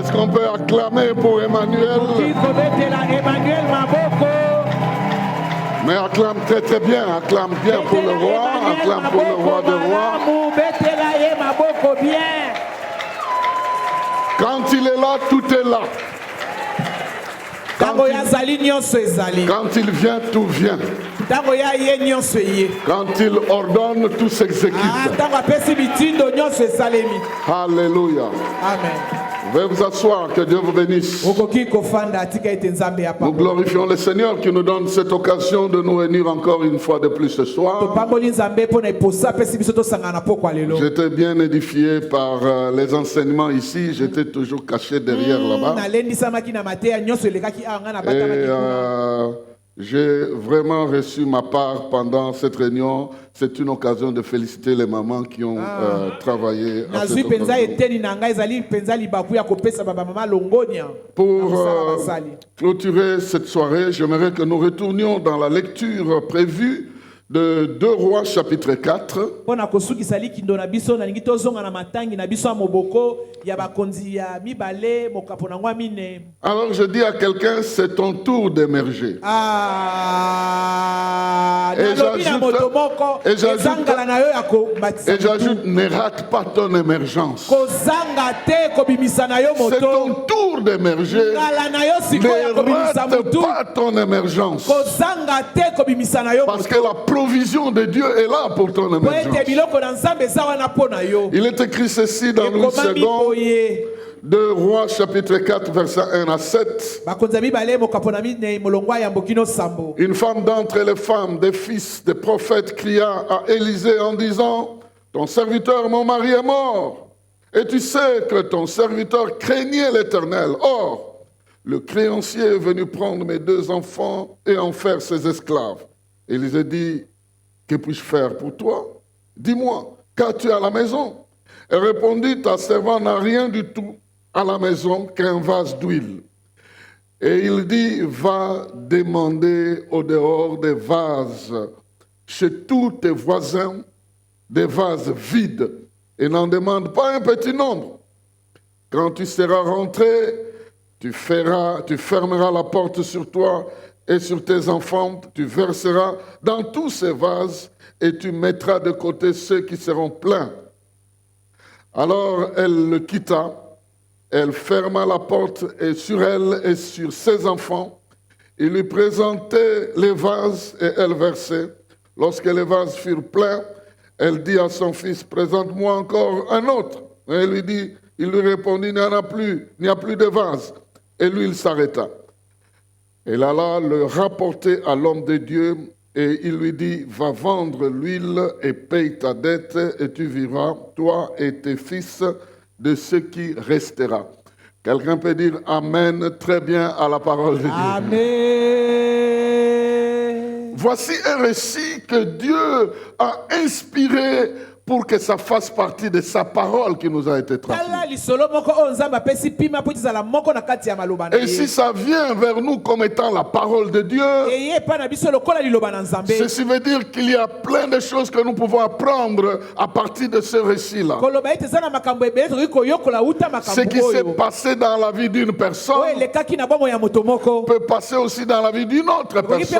Est-ce qu'on peut acclamer pour Emmanuel? Mais acclame très très bien, acclame bien pour le roi, acclame pour le roi des rois. Quand il est là, tout est là. Quand il vient, tout vient. Quand il ordonne, tout s'exécute. Alléluia. Amen. Veuillez vous asseoir, que Dieu vous bénisse. Nous glorifions le Seigneur qui nous donne cette occasion de nous réunir encore une fois de plus ce soir. J'étais bien édifié par les enseignements ici. J'étais toujours caché derrière là-bas. J'ai vraiment reçu ma part pendant cette réunion. C'est une occasion de féliciter les mamans qui ont travaillé à cette occasion. Pour clôturer cette soirée, j'aimerais que nous retournions dans la lecture prévue de 2 Rois chapitre 4. Alors je dis à quelqu'un, c'est ton tour d'émerger. Et j'ajoute, ne rate pas ton émergence. C'est ton tour d'émerger. Ne rate pas ton émergence. Parce que la provision de Dieu est là pour ton émergence. Il est écrit ceci dans une seconde. 2 Rois chapitre 4 verset 1 à 7. Une femme d'entre les femmes des fils des prophètes cria à Élisée en disant, ton serviteur mon mari est mort et tu sais que ton serviteur craignait l'Éternel. Or le créancier est venu prendre mes 2 enfants et en faire ses esclaves. Élisée dit, que puis-je faire pour toi? Dis-moi, qu'as-tu à la maison? Elle répondit, ta servante n'a rien du tout à la maison qu'un vase d'huile. Et il dit, va demander au dehors des vases, chez tous tes voisins, des vases vides, et n'en demande pas un petit nombre. Quand tu seras rentré, tu fermeras la porte sur toi et sur tes enfants, tu verseras dans tous ces vases et tu mettras de côté ceux qui seront pleins. Alors elle le quitta. Elle ferma la porte et sur elle et sur ses enfants, il lui présentait les vases et elle versait. Lorsque les vases furent pleins, elle dit à son fils, présente-moi encore un autre. Et il lui répondit, il n'y a plus de vase. Et lui, il s'arrêta. Elle alla le rapporter à l'homme de Dieu et il lui dit, va vendre l'huile et paye ta dette et tu vivras, toi et tes fils, de ce qui restera. Quelqu'un peut dire Amen très bien à la parole de Dieu. Amen. Voici un récit que Dieu a inspiré pour que ça fasse partie de sa parole qui nous a été transmise. Et si ça vient vers nous comme étant la parole de Dieu, ceci veut dire qu'il y a plein de choses que nous pouvons apprendre à partir de ce récit-là. Ce qui s'est passé dans la vie d'une personne peut passer aussi dans la vie d'une autre personne,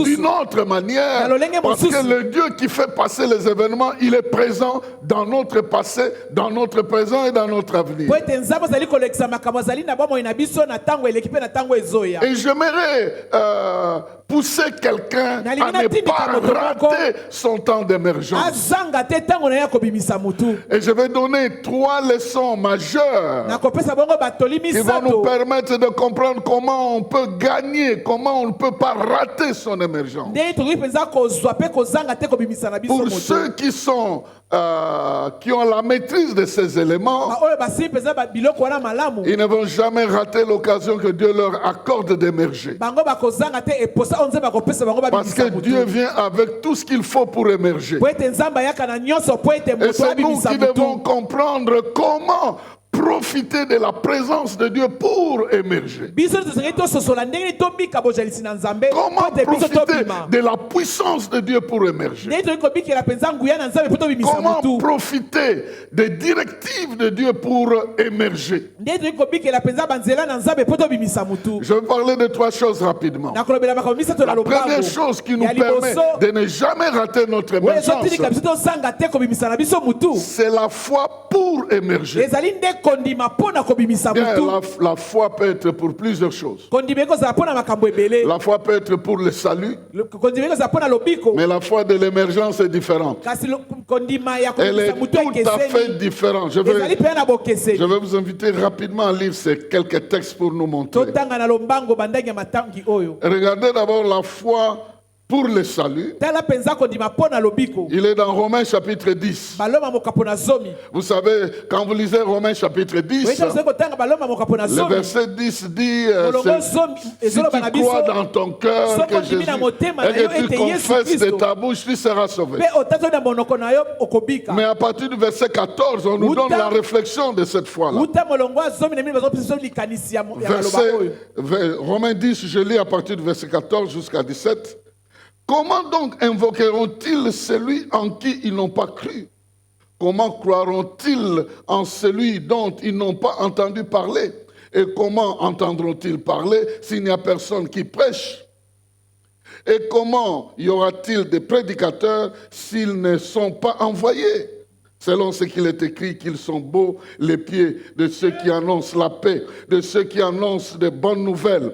d'une autre manière, parce que le Dieu qui fait passer les événements, il est présent dans notre passé, dans notre présent et dans notre avenir. Et j'aimerais pousser quelqu'un à ne pas rater son temps d'émergence. Et je vais donner 3 leçons majeures qui vont nous permettre de comprendre comment on peut gagner, comment on ne peut pas rater son émergence. Pour ceux qui ont la maîtrise de ces éléments, ils ne vont jamais rater l'occasion que Dieu leur accorde d'émerger. Parce que Dieu vient avec tout ce qu'il faut pour émerger. Et c'est nous qui devons comprendre comment profiter de la présence de Dieu pour émerger. Comment profiter de la puissance de Dieu pour émerger? Comment profiter des directives de Dieu pour émerger? Je vais parler de trois choses rapidement. La première chose qui nous permet de ne jamais rater notre émergence, c'est la foi pour émerger. Bien, la foi peut être pour plusieurs choses. La foi peut être pour le salut, mais la foi de l'émergence est différente. Elle est tout à fait différente. Je vais vous inviter rapidement à lire ces quelques textes pour nous montrer. Regardez d'abord la foi pour le salut. Il est dans Romains chapitre 10. Vous savez, quand vous lisez Romains chapitre 10, le verset 10 dit si tu crois dans ton cœur que Jésus et que tu confesses de ta bouche, tu seras sauvé. Mais à partir du verset 14, on nous donne la réflexion de cette foi-là. Romains 10, je lis à partir du verset 14 jusqu'à 17. Comment donc invoqueront-ils celui en qui ils n'ont pas cru? Comment croiront-ils en celui dont ils n'ont pas entendu parler? Et comment entendront-ils parler s'il n'y a personne qui prêche? Et comment y aura-t-il des prédicateurs s'ils ne sont pas envoyés? Selon ce qu'il est écrit, qu'ils sont beaux les pieds de ceux qui annoncent la paix, de ceux qui annoncent de bonnes nouvelles.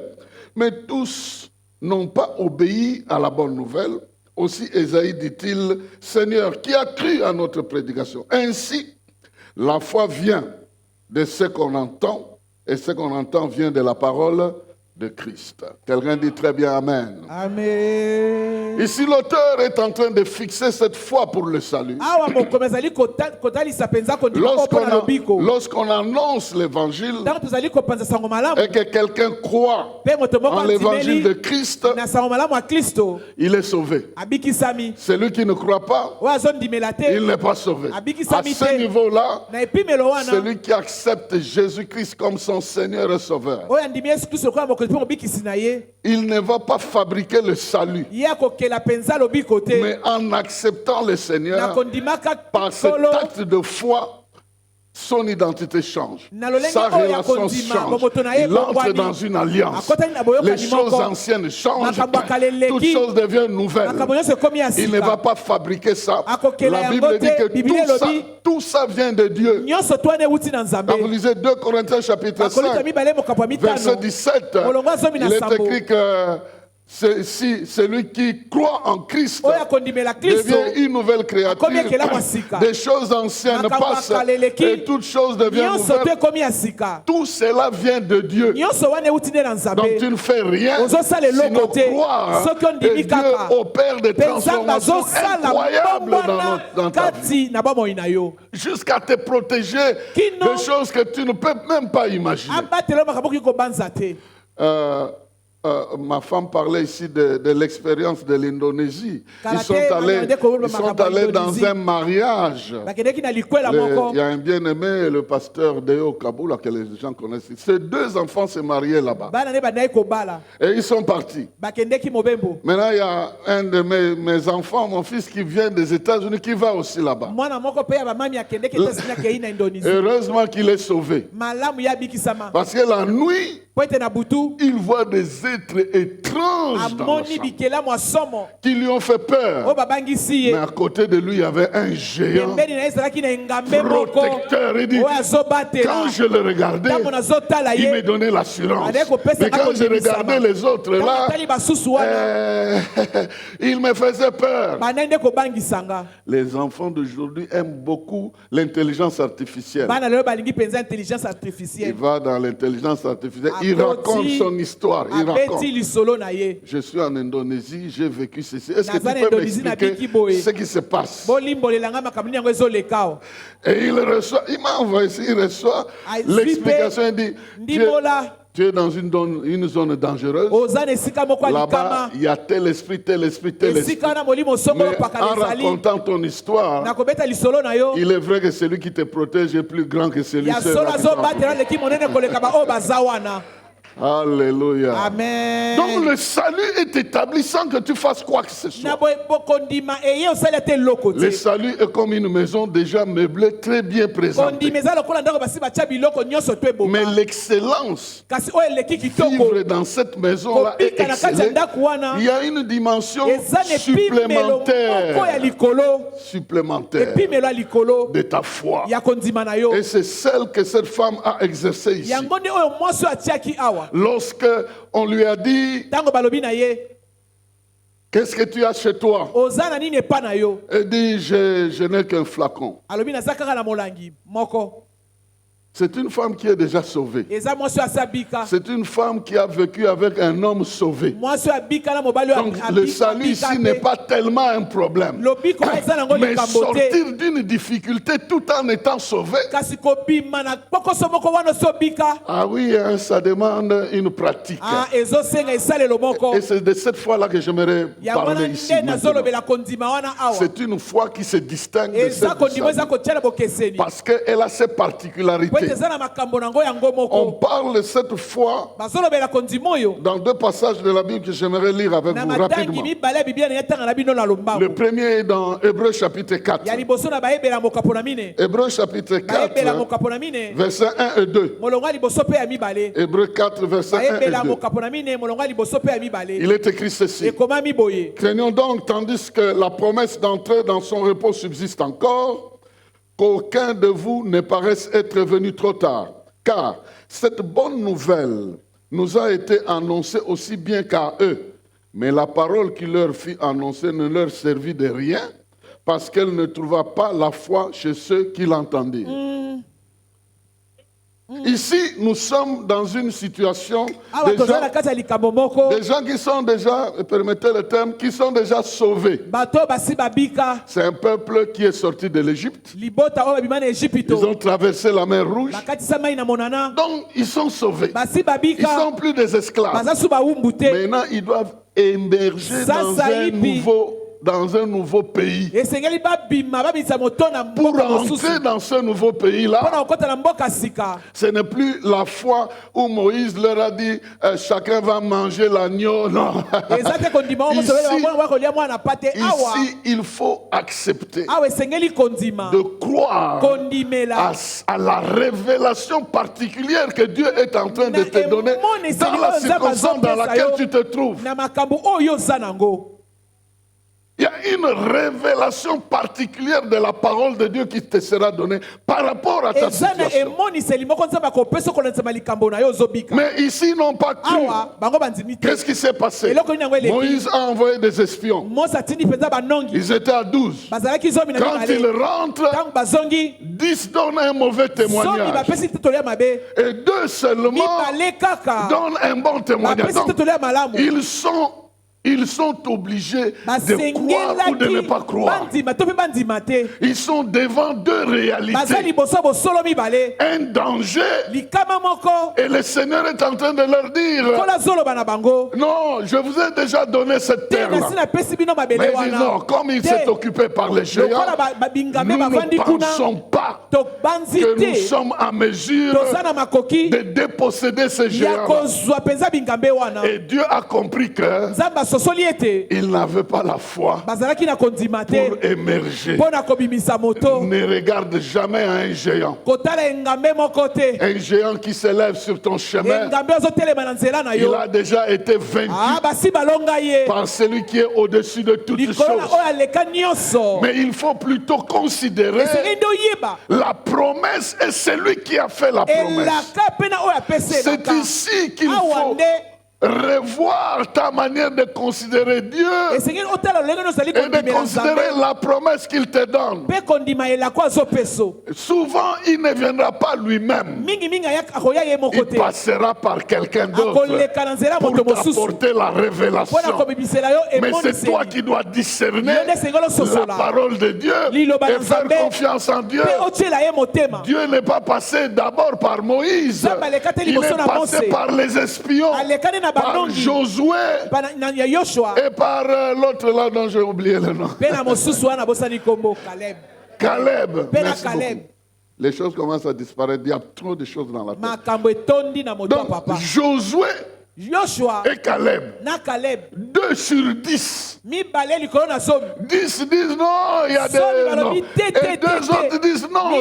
Mais tous n'ont pas obéi à la bonne nouvelle. Aussi Ésaïe dit-il, Seigneur, qui a cru à notre prédication? Ainsi, la foi vient de ce qu'on entend, et ce qu'on entend vient de la parole de Christ. Quelqu'un dit très bien Amen. Amen. Ici, l'auteur est en train de fixer cette foi pour le salut. Lorsqu'on annonce l'évangile et que quelqu'un croit en l'évangile de Christ, il est sauvé. Celui qui ne croit pas, il n'est pas sauvé. À ce niveau-là, celui qui accepte Jésus-Christ comme son Seigneur et Sauveur, il ne va pas fabriquer le salut, mais en acceptant le Seigneur, par cet acte de foi, son identité change, sa relation change, il entre dans une alliance, les choses anciennes changent, toutes choses deviennent nouvelles. Il ne va pas fabriquer ça. La Bible dit que tout ça vient de Dieu. Quand vous lisez 2 Corinthiens chapitre 5, verset 17, il est écrit que si celui qui croit en Christ devient une nouvelle créature, des choses anciennes passent et toutes choses deviennent nouvelles. Tout cela vient de Dieu. Donc tu ne fais rien sinon croire que Dieu opère des transformations incroyables dans ta vie, jusqu'à te protéger de choses que tu ne peux même pas imaginer. Ma femme parlait ici de l'expérience de l'Indonésie. Ils sont allés dans un mariage. Il y a un bien-aimé, le pasteur Deo Kaboula, que les gens connaissent. Ces deux enfants se mariaient là-bas. Et ils sont partis. Maintenant, il y a un de mes enfants, mon fils, qui vient des États-Unis, qui va aussi là-bas. Heureusement qu'il est sauvé. Parce que la nuit, il voit des êtres étranges dans la chambre qui lui ont fait peur. Mais à côté de lui, il y avait un géant protecteur. Il dit, quand je le regardais, il me donnait l'assurance. Mais quand je regardais les autres là, il me faisait peur. Les enfants d'aujourd'hui aiment beaucoup l'intelligence artificielle. Il va dans l'intelligence artificielle. Il raconte son histoire. Il raconte. Je suis en Indonésie, j'ai vécu ceci. Est-ce que tu peux m'expliquer ce qui se passe? Et il m'a envoyé ici, il reçoit l'explication. Il dit, Tu es dans une zone dangereuse. Là-bas, il y a tel esprit, tel esprit, tel esprit. Mais en racontant ton histoire, il est vrai que celui qui te protège est plus grand que celui qui Alléluia. Amen. Donc le salut est établi sans que tu fasses quoi que ce soit. Le salut est comme une maison déjà meublée, très bien présentée. Mais l'excellence, vivre dans cette maison-là est excellente. Il y a une dimension supplémentaire de ta foi. Et c'est celle que cette femme a exercée ici. Lorsque on lui a dit, qu'est-ce que tu as chez toi? Elle dit, je n'ai qu'un flacon. C'est une femme qui est déjà sauvée. C'est une femme qui a vécu avec un homme sauvé. Donc le salut ici n'est pas tellement un problème. Mais sortir d'une difficulté tout en étant sauvé. Ah oui, hein, ça demande une pratique. Et c'est de cette foi-là que j'aimerais parler ici. C'est une foi qui se distingue de celle du salut. Parce qu'elle a ses particularités. On parle cette fois dans deux passages de la Bible que j'aimerais lire avec vous rapidement. Le premier est dans Hébreux chapitre 4. Hébreux chapitre 4, versets 1 et 2. Hébreux 4, versets 1 et 2. Il est écrit ceci. Craignons donc, tandis que la promesse d'entrer dans son repos subsiste encore, qu'aucun de vous ne paraisse être venu trop tard. Car cette bonne nouvelle nous a été annoncée aussi bien qu'à eux. Mais la parole qui leur fut annoncée ne leur servit de rien, parce qu'elle ne trouva pas la foi chez ceux qui l'entendirent. Ici, nous sommes dans une situation des gens qui sont déjà, permettez le terme, qui sont déjà sauvés. C'est un peuple qui est sorti de l'Égypte. Ils ont traversé la mer Rouge. Donc, ils sont sauvés. Ils ne sont plus des esclaves. Maintenant, ils doivent émerger dans un nouveau pays. Pour entrer dans ce nouveau pays-là, ce n'est plus la foi où Moïse leur a dit chacun va manger l'agneau. Non. Ici, il faut accepter de croire à la révélation particulière que Dieu est en train de te donner dans la circonstance dans laquelle tu te trouves. Il y a une révélation particulière de la parole de Dieu qui te sera donnée par rapport à ta situation. Mais ici, ils n'ont pas cru. Qu'est-ce qui s'est passé? Moïse a envoyé des espions. Ils étaient à 12. Quand ils rentrent, 10 donnent un mauvais témoignage. Et 2 seulement donnent un bon témoignage. Donc, ils sont obligés de croire ou de ne pas croire. Ils sont devant 2 réalités. Un danger. Et le Seigneur est en train de leur dire, non, je vous ai déjà donné cette terre-là. Mais ils disent non, comme il s'est occupé par les géants, nous ne pensons pas que nous sommes en mesure de déposséder ces géants-là. Et Dieu a compris que il n'avait pas la foi pour émerger. Ne regarde jamais à un géant. Un géant qui s'élève sur ton chemin, il a déjà été vaincu par celui qui est au-dessus de toutes choses. Mais il faut plutôt considérer la promesse et celui qui a fait la promesse. C'est ici qu'il faut revoir ta manière de considérer Dieu et de considérer la promesse qu'il te donne. Souvent, il ne viendra pas lui-même. Il passera par quelqu'un d'autre pour t'apporter la révélation. Mais c'est toi qui dois discerner la parole de Dieu et faire confiance en Dieu. Dieu n'est pas passé d'abord par Moïse. Il est passé par les espions, par Josué et par l'autre là dont j'ai oublié le nom. Caleb. Merci beaucoup. Les choses commencent à disparaître. Il y a trop de choses dans la tête. Donc, Josué et Caleb, 2 sur 10. 10 disent non, il y a des non. Et 2 autres disent non.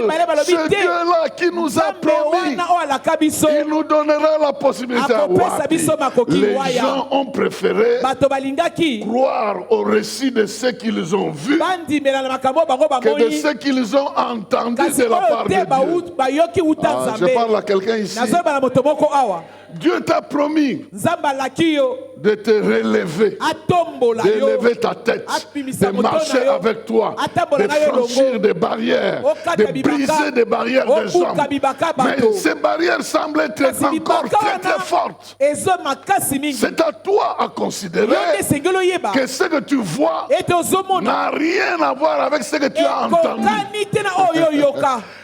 Ce Dieu-là qui nous a promis, il nous donnera la possibilité à voir. Les gens ont préféré croire au récit de ce qu'ils ont vu que de ce qu'ils ont entendu de la part de Dieu. Je parle à quelqu'un ici. Dieu t'a promis de te relever, d'élever ta tête, de marcher avec toi, de franchir des barrières, de briser des barrières des hommes. Mais ces barrières semblent être encore très très fortes. C'est à toi à considérer que ce que tu vois n'a rien à voir avec ce que tu as entendu.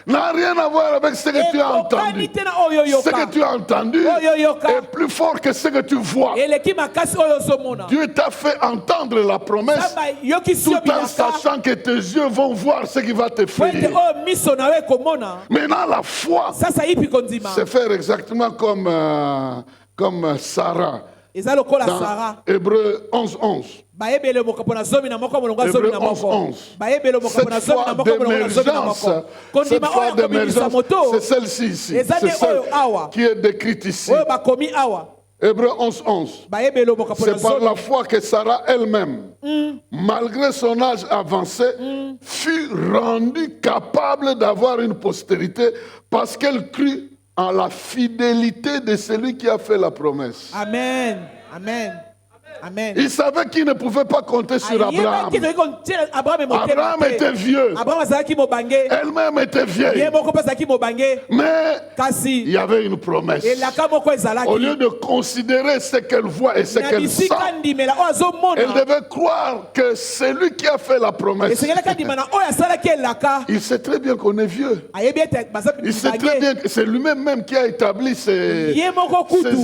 N'a rien à voir avec ce que tu as entendu. Ce que tu as entendu est plus fort que ce que tu vois. Dieu t'a fait entendre la promesse tout en sachant que tes yeux vont voir ce qui va te faire. Maintenant, la foi, c'est faire exactement comme Sarah. Dans Hébreux 11:11. Hébreux 11:11. Cette foi d'émergence, c'est celle-ci ici. C'est celle qui est décrite ici. Hébreux 11:11. C'est par la foi que Sarah elle-même, malgré son âge avancé, fut rendue capable d'avoir une postérité parce qu'elle crut en la fidélité de celui qui a fait la promesse. Amen. Amen. Amen. Il savait qu'il ne pouvait pas compter sur Abraham. Abraham était vieux. Elle-même était vieille. Mais il y avait une promesse. Au lieu de considérer ce qu'elle voit et ce qu'elle sent, elle devait croire que celui qui a fait la promesse, il sait très bien qu'on est vieux. Il sait très bien que c'est lui-même qui a établi ces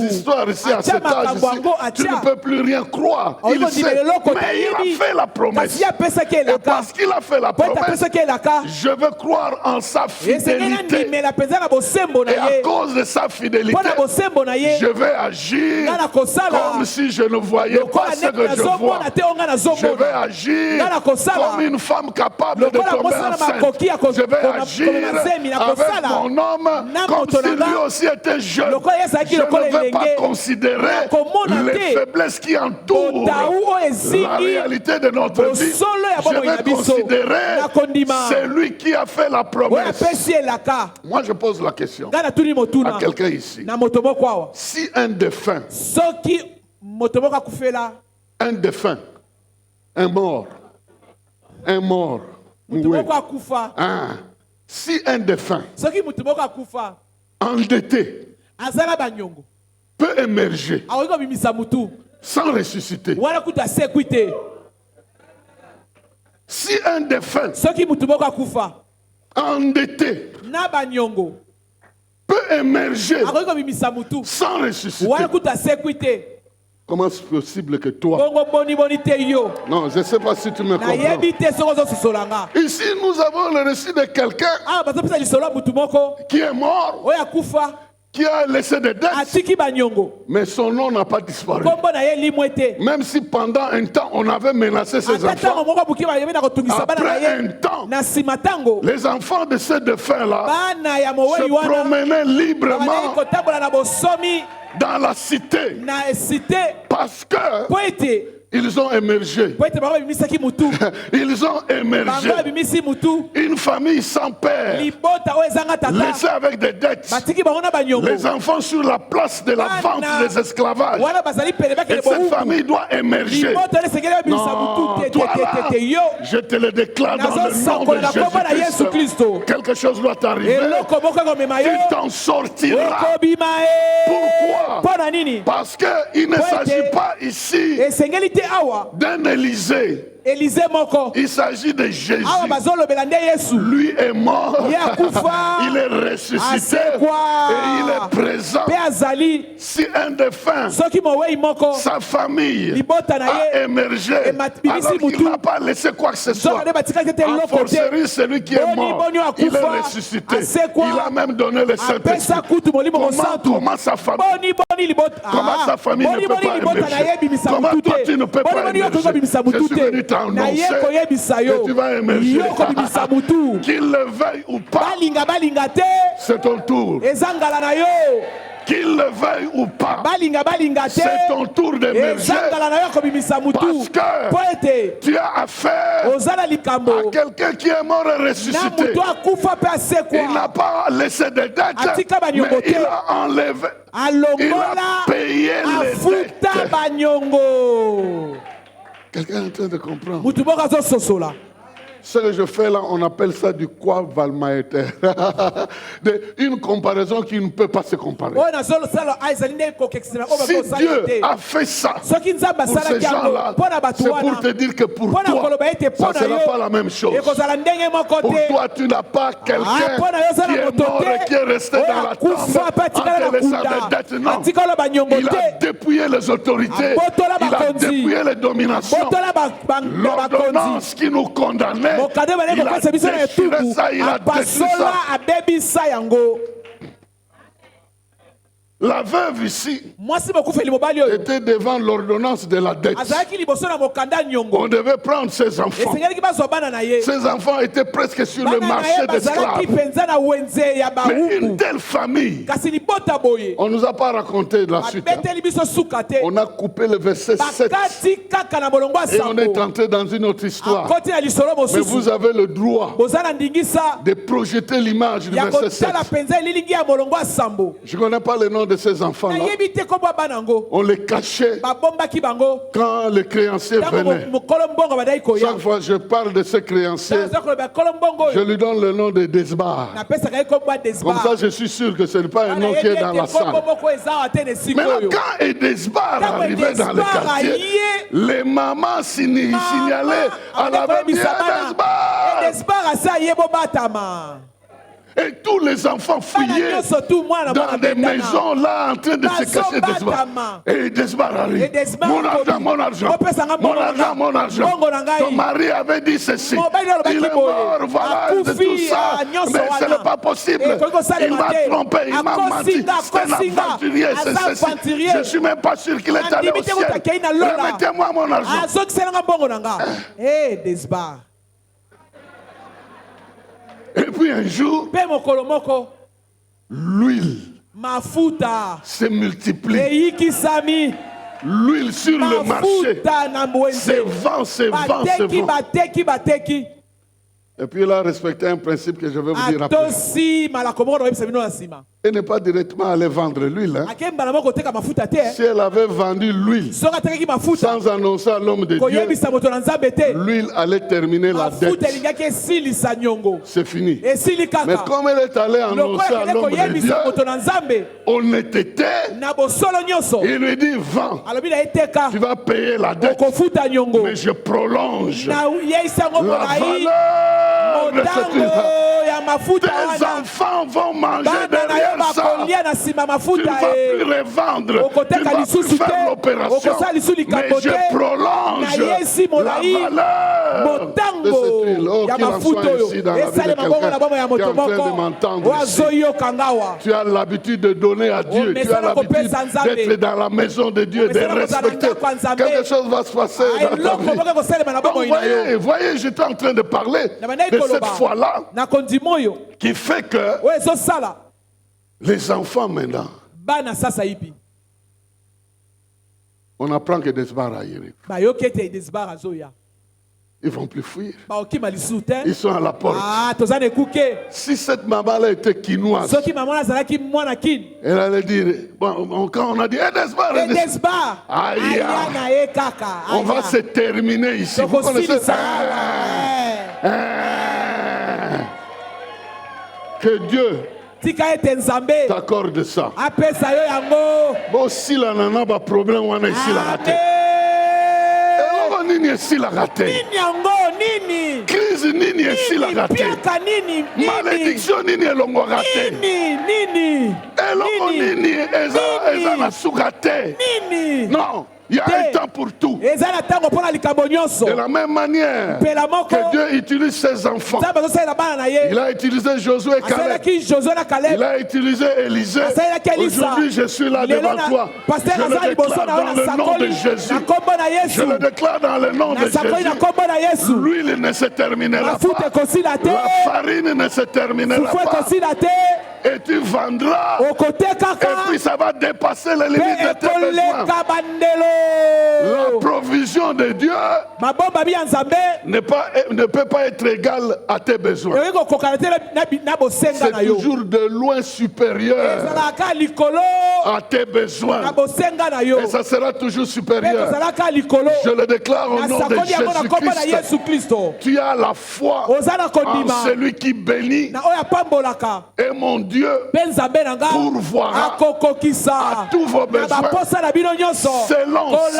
histoires ici à cet âge ici. Tu ne peux plus rien croire. Il sait, mais il a fait la promesse. Et parce qu'il a fait la promesse, je veux croire en sa fidélité. Et à cause de sa fidélité, je vais agir comme si je ne voyais pas ce que je vois. Je vais agir comme une femme capable de tomber enceinte. Je vais agir avec mon homme comme si lui aussi était jeune. Je ne vais pas considérer les faiblesses qui entourent la réalité de notre vie. Je vais considérer celui qui a fait la promesse. Moi, je pose la question à quelqu'un ici. Si un défunt, un mort, si un défunt endetté peut émerger sans ressusciter, si un défunt endetté peut émerger sans ressusciter, comment c'est possible que toi... Non, je ne sais pas si tu me comprends. Ici, nous avons le récit de quelqu'un qui est mort, qui a laissé des dettes, mais son nom n'a pas disparu. Même si pendant un temps, on avait menacé ses enfants, après un temps, les enfants de ces défunts-là se promenaient librement dans la cité parce que Ils ont émergé. Ils ont émergé. Une famille sans père, laissée avec des dettes. Les enfants sur la place de la vente des esclavages. Et cette famille doit émerger. Non, toi là, je te le déclare dans le nom de Jésus-Christ. Quelque chose doit arriver. Tu t'en sortiras. Pourquoi? Parce qu'il ne s'agit pas ici d'un Élysée. Il s'agit de Jésus. Lui est mort. Il est ressuscité. Et il est présent. Si un défunt, sa famille a émergé, alors qu'il n'a pas laissé quoi que ce soit. En forcerie, celui qui est mort, il est ressuscité. Il a même donné le Saint-Esprit. Comment sa famille ne peut pas émerger? Comment toi tu ne peux pas émerger? Je suis venu t'annoncer que tu vas émerger. Qu'il le veuille ou pas, c'est ton tour. Qu'il le veuille ou pas, c'est ton tour d'émerger. Parce que tu as affaire à quelqu'un qui est mort et ressuscité. Il n'a pas laissé de dettes, mais il a enlevé. Il a payé les dettes. Quelqu'un est en train de comprendre. Ce que je fais là, on appelle ça du quoi valmaéter. Une comparaison qui ne peut pas se comparer. Si Dieu a fait ça pour ces gens-là, c'est pour te dire que pour toi, ça ne sera pas la même chose. Pour toi, tu n'as pas quelqu'un qui est mort et qui est resté dans la tombe en te laissant des dettes. Non. Il a dépouillé les autorités. Il a dépouillé les dominations. L'ordonnance qui nous condamnait, il a déchiré ça, il a détruit ça. La veuve ici était devant l'ordonnance de la dette. On devait prendre ses enfants. Ses enfants étaient presque sur le marché d'esclaves. Mais une telle famille, on ne nous a pas raconté la suite. On a coupé le verset 7 et on est entré dans une autre histoire. Mais vous avez le droit de projeter l'image du verset 7. Je ne connais pas le nom de ces enfants-là. On les cachait quand les créanciers venaient. Chaque fois que je parle de ces créanciers, je lui donne le nom de Desbar. Comme ça, je suis sûr que ce n'est pas un nom qui est dans la salle. Maintenant, quand Desbar arrivait dans le quartier, les mamans signalaient à la veuve Desbar. Et tous les enfants fouillaient dans des maisons là en train de se cacher Desbar. Et Desbar arrive. Mon argent, mon argent. Mon argent, mon argent. Ton mari avait dit ceci. Il est mort, voilà, de tout ça. Mais ce n'est pas possible. Il m'a trompé, il m'a menti. C'est un aventurier, c'est ceci. Je ne suis même pas sûr qu'il est allé au ciel. Remettez-moi mon argent. Desbar. Et puis un jour, l'huile se multiplie. L'huile sur le marché, c'est vent, c'est vent, c'est vent. Et puis il a respecté un principe que je vais vous dire après. Elle n'est pas directement allée vendre l'huile. Hein. Si elle avait vendu l'huile sans annoncer à l'homme de Dieu, l'huile allait terminer la dette. C'est fini. Mais comme elle est allée annoncer à l'homme de Dieu, honnêteté, il lui dit, vends, tu vas payer la dette, mais je prolonge la valeur de cette huile. Tes enfants vont manger derrière ça. Tu ne vas plus revendre. Tu ne vas plus faire l'opération. Mais je prolonge la valeur de cette huile. Oh, qu'il en soit ainsi dans la vie de quelqu'un qui est en train de m'entendre ici. Tu as l'habitude de donner à Dieu. Tu as l'habitude d'être dans la maison de Dieu, de respecter. Quelque chose va se passer dans ta vie. Donc, voyez, j'étais en train de parler de cette foi-là qui fait que les enfants maintenant On apprend que Desbar arrive. bayoki ete Desbar azoya Ils ne vont plus fuir. baokima lisusu te. Ils sont à la porte. Ah, toza na ekuke Si cette maman-là était quinoise, soki mama wana azalaki mwana kini elle allait dire, bon, quand on a dit, Desbar, Desbar Aïe. aya na ye kaka on va se terminer ici. Vous connaissez tokosilisa Que Dieu tika ete nzambe t'accorde ça. apesa yo yango. Bon, si la nana a problème, on a ici la raté. Nini ici la raté. Nini yango nini Crise nini ici la raté. piaka nini Malédiction nini elongo raté. nini Elongo nini eza na sou raté. nini Non, il y a un temps pour tout. eza na ntango mpo na likambo nyonso. De la même manière Mpela moko que Dieu utilise ses enfants. nzambe azosalela bana na ye Il a utilisé Josué et Caleb. asalelaki Josue na Il Caleb a utilisé Élisée. asalelaki Elisa. Aujourd'hui, je suis là Lelo devant na toi. paster Je aza le liboso déclare na yo dans na le nom de sakoli Jésus. na kombo na Je Yesu le déclare dans le nom de na sakoli na Jésus. kombo na Yesu. L'huile ne se terminera mafuta pas. ekosila te La farine ne se terminera fufu pas. ekosila te Et tu vendras. okotekaka Et puis ça va dépasser les limites de mpe tes besoins. ekoleka bandelo. La provision de Dieu mabomba bi ya nzambe ne peut pas être égale à tes besoins. oyoki kokokana te na bosenga C'est na yo toujours de loin supérieur ezalaka likolo à tes besoins. na bosenga na yo Et ça sera toujours mpe supérieur. kozalaka likolo Je le déclare au na nom de sakoli yango na kombo na Jésus-Christ. Yesu Kristo. Tu as la foi oza na en kondima celui qui bénit. na oyo apambolaka Et mon Dieu mpe nzambe na nga pourvoira akokokisa à tous vos na besoins baposa na bino nyonso selon ses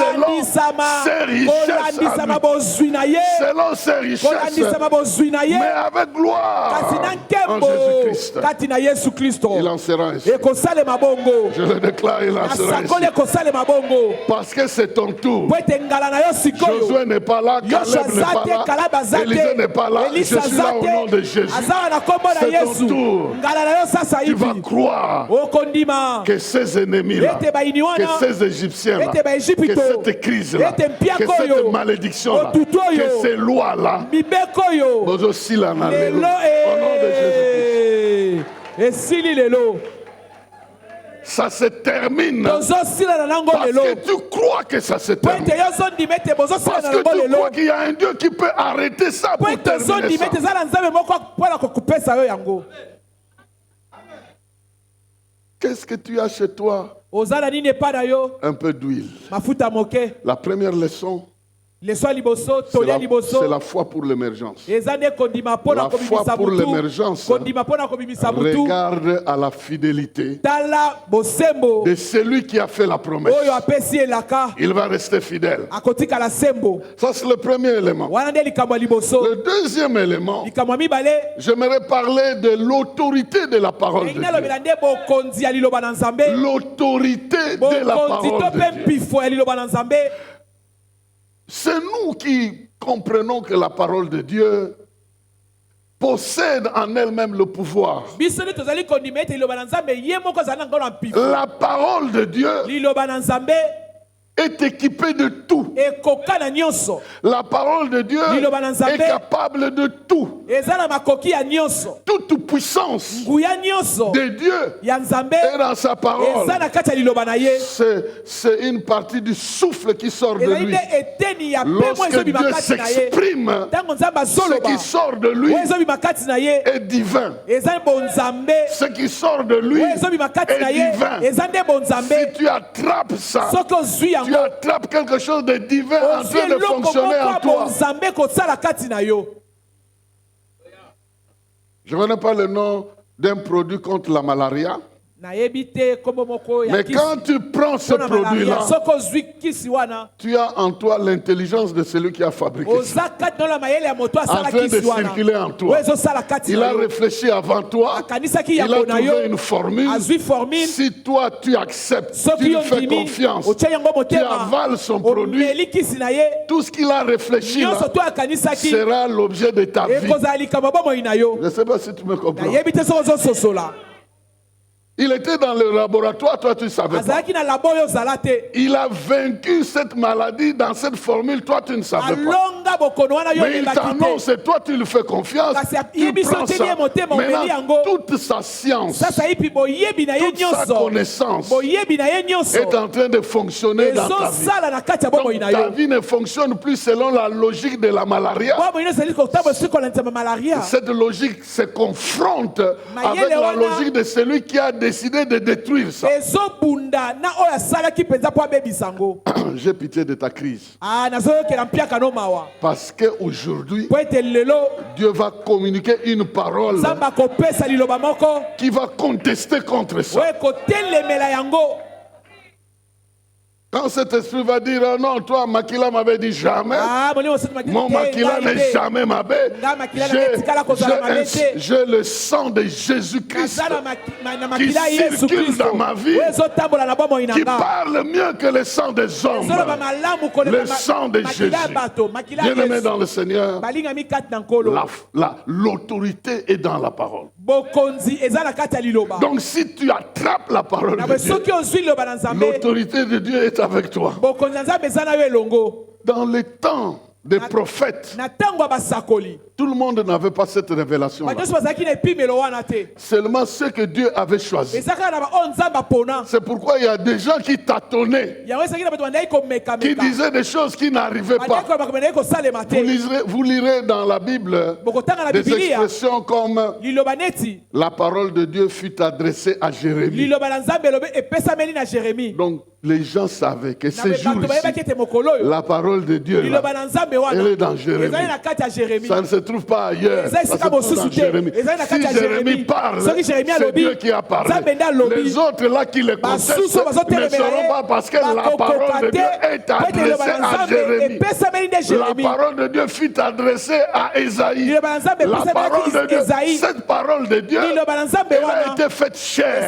kolandisama bozwi na ye selon ses richesses, kolandisama bozwi na ye mais avec gloire kasi na en nkembo Jésus-Christ. kati na Yesu Kristo Il en sera ainsi. ekosalema bongo Je le déclare, il en na sera sakoli ainsi. ekosalema bongo Parce que c'est ton tour. po ete ngala na yo sikoyo Josué n'est pas là, Yoshua Caleb n'est aza te pas Kaleb là, aza Élisée n'est te pas là. Je Elisa suis là aza au nom de te Jésus. aza na kombo na C'est ton Yesu tour. ngala na yo sasa Tu vas hivi croire okondima que ces ennemis-là, ete baini que wana ces Égyptiens-là, ete baegypito que cette crise-là, ete mpiaka que cette oyo malédiction-là, otutu oyo que ces lois-là, mibeko oyo aussi là, au nom lelo de Jésus-Christ. esili lelo Ça se termine tozosila na nango parce lelo que tu crois que ça se po termine. ete yo zondima ete bozosila Parce na que nango tu lelo crois qu'il y a un Dieu qui peut arrêter ça po pour ete terminer zondima ça. ete eza na nzambe moko mpona kokupesa yo yango. Qu'est-ce que tu as chez toi? oza na nini epai na yo Un peu d'huile. mafuta moke La première leçon, leso ya liboso c'est tolia la liboso foi pour l'émergence. eza nde kondima mpona La foi kobimisa pour mutu l'émergence. kondima mpona kobimisa mutu Regarde à la fidélité tala bosembo de celui qui a fait la promesse. oyo apesi elaka Il va rester fidèle. akotikala sembo Ça, c'est le premier élément. wana nde likambo ya liboso. Le deuxième élément, likambo ya mibale j'aimerais parler de l'autorité de la parole de elingi Dieu. nalobela nde bokonzi ya liloba na nzambe L'autorité de la bokonzi to parole mpe de Dieu. mpifo ya liloba na nzambe. C'est nous qui comprenons que la parole de Dieu possède en elle-même le pouvoir. biso nde tozali kondima ete liloba na nzambe ye moko azali na ngolo ya mpifo. La parole de Dieu liloba na nzambe est équipée de tout. ekoka na nyonso La parole de Dieu Liloba na Nzambe. est capable de tout. eza na makoki ya nyonso Toute puissance nguya nyonso de Dieu ya nzambe est dans sa parole. eza na kati ya liloba na ye. C'est une partie du souffle qui sort de ezali lui. nde eteni ya pemo Lorsque ezobima Dieu kati na ye s'exprime, ntango nzambe ce azoloba qui sort de lui oyo ezobima kati na ye est divin. eza bonzambe Ce qui sort de lui oyo ezobima kati est na ye divin. eza nde bonzambe. Si tu attrapes ça, soki ozwi tu yango attrapes quelque chose de divin en ozwi train de eloko fonctionner moko en ya toi. bonzambe kosala kati na yo. Je ne connais pas le nom d'un produit contre la malaria, nayebi te kombo moko ya mais kisi quand tu prends ce mpona malaria. produit-là, soki ozwi kisi wana tu as en toi l'intelligence de celui qui a fabriqué ça. oza kati na mayele ya moto En asala train de kisi wana circuler en toi. oyo ezosala kati Il na a yo. réfléchi avant toi. akanisaki Il a yango na yo trouvé une formule. azwi formule Si toi tu acceptes, soki tu yo lui fais ndimi confiance, otia yango tu motema avales son produit, omeli kisi na ye tout ce qu'il a réfléchi là nyonso to akanisaki sera l'objet de ta vie. ekozala likambo bomoi na yo. Je ne sais pas si tu me comprends. nayebi te soki ozososola. Il était dans le laboratoire, toi tu ne savais pas. azalaki na labo oyo ozala te Il a vaincu cette maladie dans cette formule, toi tu ne savais pas. alonga Mais il t'annonce et toi tu lui fais confiance. Tu prends ça. Maintenant, toute sa science, toute sa connaissance est en train de fonctionner dans ta vie. Donc, ta vie ne fonctionne plus selon la logique de la malaria. Cette logique se confronte avec la logique de celui qui a décidé de détruire ça. J'ai pitié de ta crise. Parce qu'aujourd'hui, Dieu va communiquer une parole qui va contester contre ça. Quand cet esprit va dire oh non, toi, Makila m'avait dit jamais. Mon Makila n'est jamais m'avait. J'ai le sang de Jésus-Christ qui circule dans ma vie, qui parle mieux que le sang des hommes. Le sang de Jésus. Bien-aimé dans le Seigneur, l'autorité est dans la parole. Donc si tu attrapes la parole de Dieu, l'autorité de Dieu est avec toi. Dans les temps des prophètes, tout le monde n'avait pas cette révélation. Seulement ceux que Dieu avait choisis. C'est pourquoi il y a des gens qui tâtonnaient, qui disaient des choses qui n'arrivaient pas. Vous lirez dans la Bible des expressions comme la parole de Dieu fut adressée à Jérémie. Donc les gens savaient que ces jours-ci, la parole de Dieu là, elle est dans Jérémie. Ça ne se trouve pas ailleurs. Ça se trouve dans Jérémie. Si Jérémie parle, c'est Dieu qui a parlé. Les autres là qui le contestent ne seront pas, parce que la parole de Dieu est adressée à Jérémie. La parole de Dieu fut adressée à Ésaïe. La parole de Dieu, cette parole de Dieu, elle a été faite chair.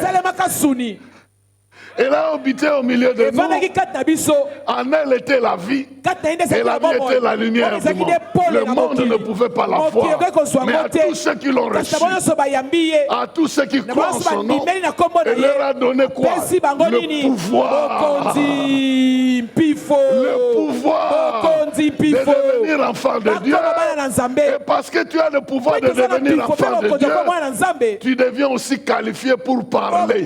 Elle a habité au milieu de nous. En elle était la vie. Et la vie était la lumière du monde. Le monde ne pouvait pas la voir. Mais à tous ceux qui l'ont reçu, à tous ceux qui croient en son nom, elle leur a donné quoi? Le pouvoir. Le pouvoir de devenir enfant de Dieu. Et parce que tu as le pouvoir de devenir enfant de Dieu, tu deviens aussi qualifié pour parler.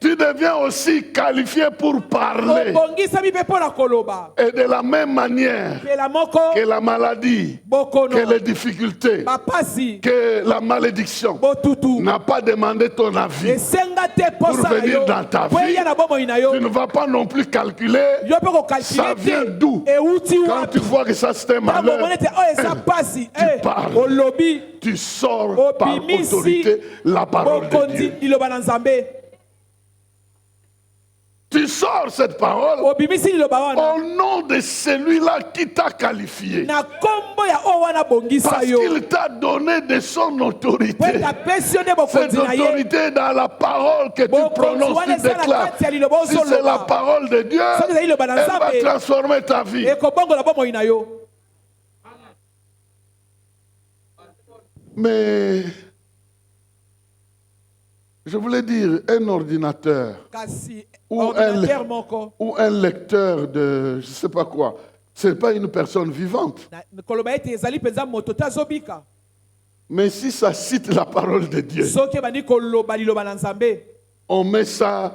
Tu deviens aussi qualifié pour parler. Et de la même manière que la maladie, que les difficultés, que la malédiction n'a pas demandé ton avis pour venir dans ta vie, tu ne vas pas non plus calculer ça vient d'où. Quand tu vois que ça c'est un malheur, tu parles. Tu sors par autorité la parole de Dieu. Tu sors cette parole au nom de celui-là qui t'a qualifié. Parce qu'il t'a donné de son autorité. Cette autorité est dans la parole que tu prononces, tu déclares. Si c'est la parole de Dieu, elle va transformer ta vie. Mais je voulais dire, un ordinateur ou un lecteur de je ne sais pas quoi, ce n'est pas une personne vivante. Mais si ça cite la parole de Dieu, on met ça,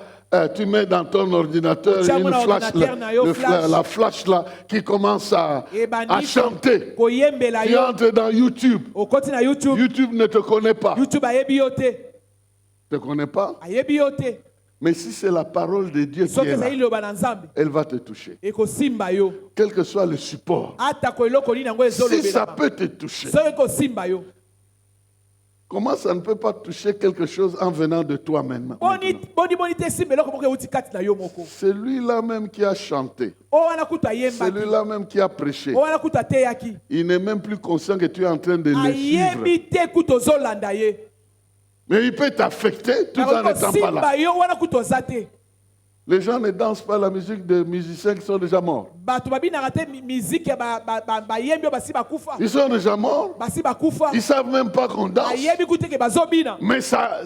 tu mets dans ton ordinateur une flash, la flash là qui commence à chanter. Tu entres dans YouTube. YouTube ne te connaît pas. Ne te connaît pas. Mais si c'est la parole de Dieu qui est là, elle va te toucher. Quel que soit le support. Si ça peut te toucher, comment ça ne peut pas toucher quelque chose en venant de toi-même? Celui-là même qui a chanté, celui-là même qui a prêché, il n'est même plus conscient que tu es en train de le suivre. Mais il peut t'affecter tout en n'étant pas là. Les gens ne dansent pas la musique des musiciens qui sont déjà morts. Ils sont déjà morts. Ils ne savent même pas qu'on danse. Mais ça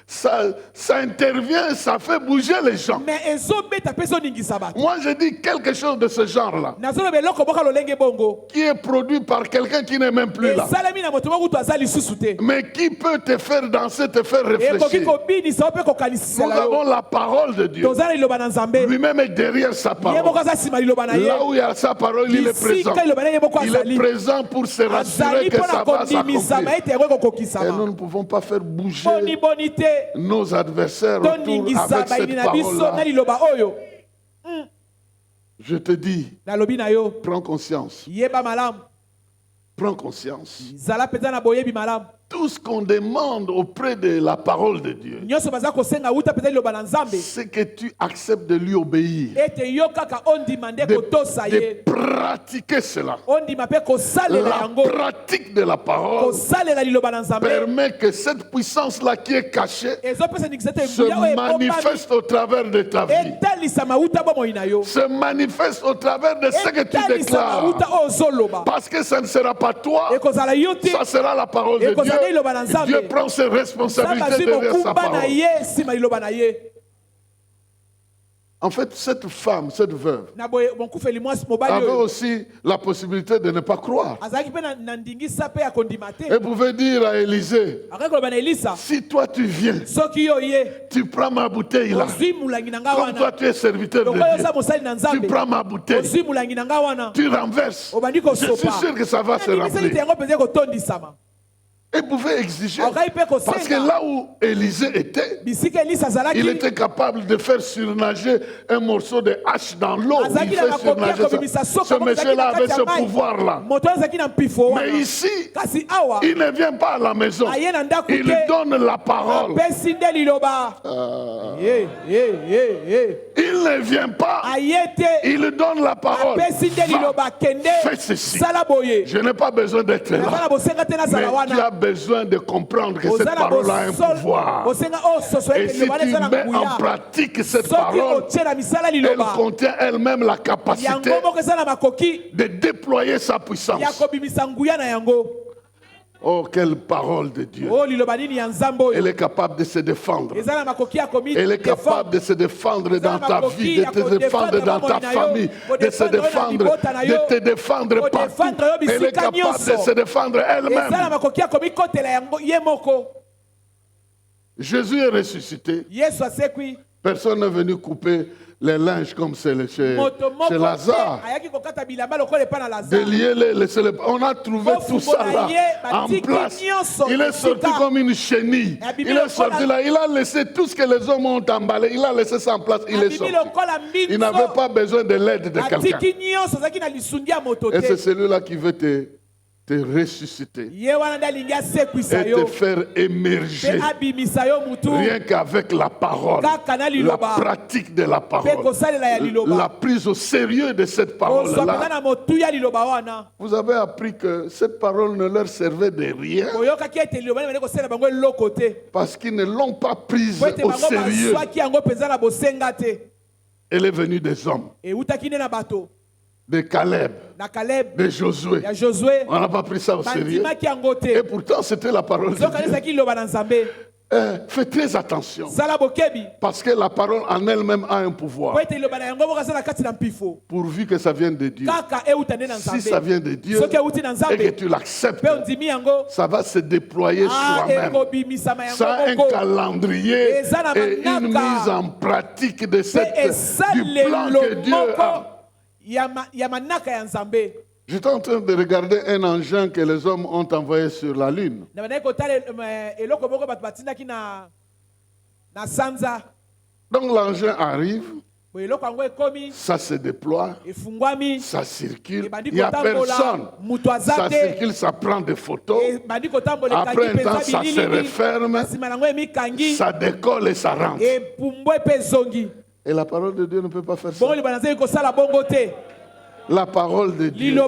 ça intervient, ça fait bouger les gens. Mais ezobeta pe zoningisa bato. Moi, je dis quelque chose de ce genre-là, Nazoloba eloko boka lolenge bongo. qui est produit par quelqu'un qui n'est même plus là, Esalami na moto moko aza lisusu te. mais qui peut te faire danser, te faire Ekoki réfléchir. kobinisa pe Nous kokanisisa avons yo. la parole de Dieu. Tozana liloba na Nzambe. Lui-même est derrière sa Ye parole. moko aza sima liloba na ye. Là où il y a sa parole, il est présent. Bisika liloba na ye moko Il est azali. présent pour se rassurer Azali que mpona ça va kondimisa s'accomplir. ete eko Et nous kokokisama. ne pouvons pas faire bouger Boni boni te. nos adversaires autour Toningisa avec bayini cette na biso na parole-là. liloba oyo. Je te dis, Nalobi na yo. prends conscience. Yeba malamu. Prends conscience. Zala penza na boyebi malamu. Tout ce qu'on demande auprès de la parole de Dieu, Nyonso baza kosenga uta penza liloba na Nzambe. c'est que tu acceptes de lui obéir, Ete yo kaka ondimande kotosa de ye. pratiquer cela. Ondima pe kosalela La yango. pratique de la parole Kosalela liloba na Nzambe. permet que cette puissance-là qui est cachée Ezopesa nikisa te se nguya oyo ekobami. manifeste au travers de ta vie, Etalisama uta bomoi na yo. se manifeste au travers de ce que tu Etalisama déclares. uta oyo ozoloba. Parce que ça ne sera pas toi, Ekozala yo te. ça sera la parole de Ekozala liloba na Dieu. Nzambe. Dieu prend ses Nzambe responsabilités azwi derrière sa mokumba na parole. ye nsima liloba na ye. En fait, cette femme, cette veuve, Na boye monkufeli mwasi mobali avait oyo. aussi la possibilité de ne pas croire. Azalaki pe na ndingisa pe ya kondima te. Elle pouvait dire à Élisée, Akaki koloba na Elisa. si toi tu viens, Soki yo ye. tu prends ma bouteille là, Ozwi mulangi na nga comme toi wana. tu es serviteur de Lokola oza Dieu, mosali na tu Nzambe. prends ma bouteille, Ozwi mulangi na nga wana. tu renverses. Obandi Je suis kosopa. sûr que ça va se Nandimisa ete remplir. yango penza ekotondisama. Elle pouvait exiger. Akaki pe Parce que kosenga. là où Élisée était, Bisika Elisa azalaki. il était capable de faire surnager un morceau de hache dans l'eau. Il Azalaki na fait makoki ya surnager kobimisa ça. soka Ce moko azalaki monsieur-là na avait kati ce ya mai. pouvoir-là. Moto azalaki na mpifo Mais wana. ici, Kasi awa. il ne vient pas à la maison. Aye na ndako Il te. donne la parole. Apesi nde liloba. Ye. Il ne vient pas. Aye te. Il donne la parole. Apesi nde liloba kende. Fais ceci. Sala boye. Je n'ai pas besoin d'être là. Nazala bosenga te Mais nazala tu wana. as besoin de comprendre que cette Ozala parole a un bosol. pouvoir. Bosenga o soso Et ete si liloba tu nezala mets en nguya. pratique cette Soki parole, otie na misala elle liloba. contient elle-même la capacité Yango moko eza na makoki de déployer sa ya puissance. kobimisa nguya na yango. Oh, quelle parole de Dieu. O liloba nini ya Nzambe oyo. Elle est capable de se défendre. Eza na makoki ya komi. Elle est capable de se défendre dans ta vie, de te défendre dans ta famille, de se défendre, de te défendre partout. Elle est capable de se défendre Eza na elle-même. makoki ya komi kotela yango ye moko. Jésus est ressuscité. Yesu asekwi. Personne n'est venu couper les linges comme c'est chez Moto moko te Lazare. ayaki kokata bilamba lokola epa na Lazare. Délier on a trouvé tout ça là en place. Il est sorti comme une chenille. Il est sorti là. Il a laissé tout ce que les hommes ont emballé. Il a laissé ça en place. Il est sorti. Il n'avait pas besoin de l'aide de quelqu'un. Et c'est celui-là qui veut te ressusciter et te faire émerger rien qu'avec la parole, la pratique de la parole, la prise au sérieux de cette parole-là. Vous avez appris que cette parole ne leur servait de rien parce qu'ils ne l'ont pas prise au sérieux. Elle est venue des hommes, de Caleb, de Josué. On n'a pas pris ça au sérieux. Et pourtant, c'était la parole de Dieu. Faites très attention. Parce que la parole en elle-même a un pouvoir. Pourvu que ça vienne de Dieu. Si ça vient de Dieu et que tu l'acceptes, ça va se déployer soi-même. Ça a un calendrier et une mise en pratique de du plan que Dieu a. J'étais en train de regarder un engin que les hommes ont envoyé sur la Lune. Donc l'engin arrive, ça se déploie, ça circule, il n'y a personne. Ça circule, ça prend des photos. Après un temps, ça se referme, ça décolle et ça rentre. Et la parole de Dieu ne peut pas faire ça. La parole de Dieu,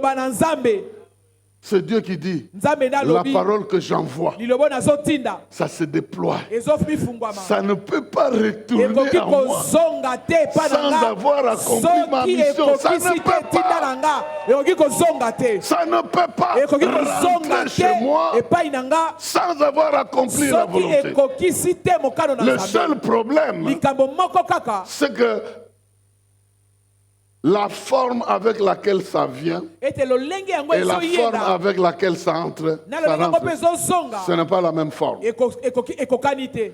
C'est Dieu qui dit, nzambe nde la alobi parole que j'envoie, liloba nazotinda ça se déploie. ezofumi fungwama Ça ne peut pas retourner ekoki à moi kozonga te epai na sans nga avoir accompli ma soki mission. Ça ekokisi ne te peut etinda pas. na nga ekoki kozonga te Ça ne peut pas ekoki kozonga rentrer chez moi te epai na nga sans avoir accompli la soki volonté. ekokisi te mokano na Le nzambe seul problème, likambo moko kaka c'est que la forme avec laquelle ça vient ete lolenge yango et la forme ezoyenda avec laquelle ça entre, na ça lolenge yango mpe rentre, ezozonga ce n'est pas la même forme. ekokani te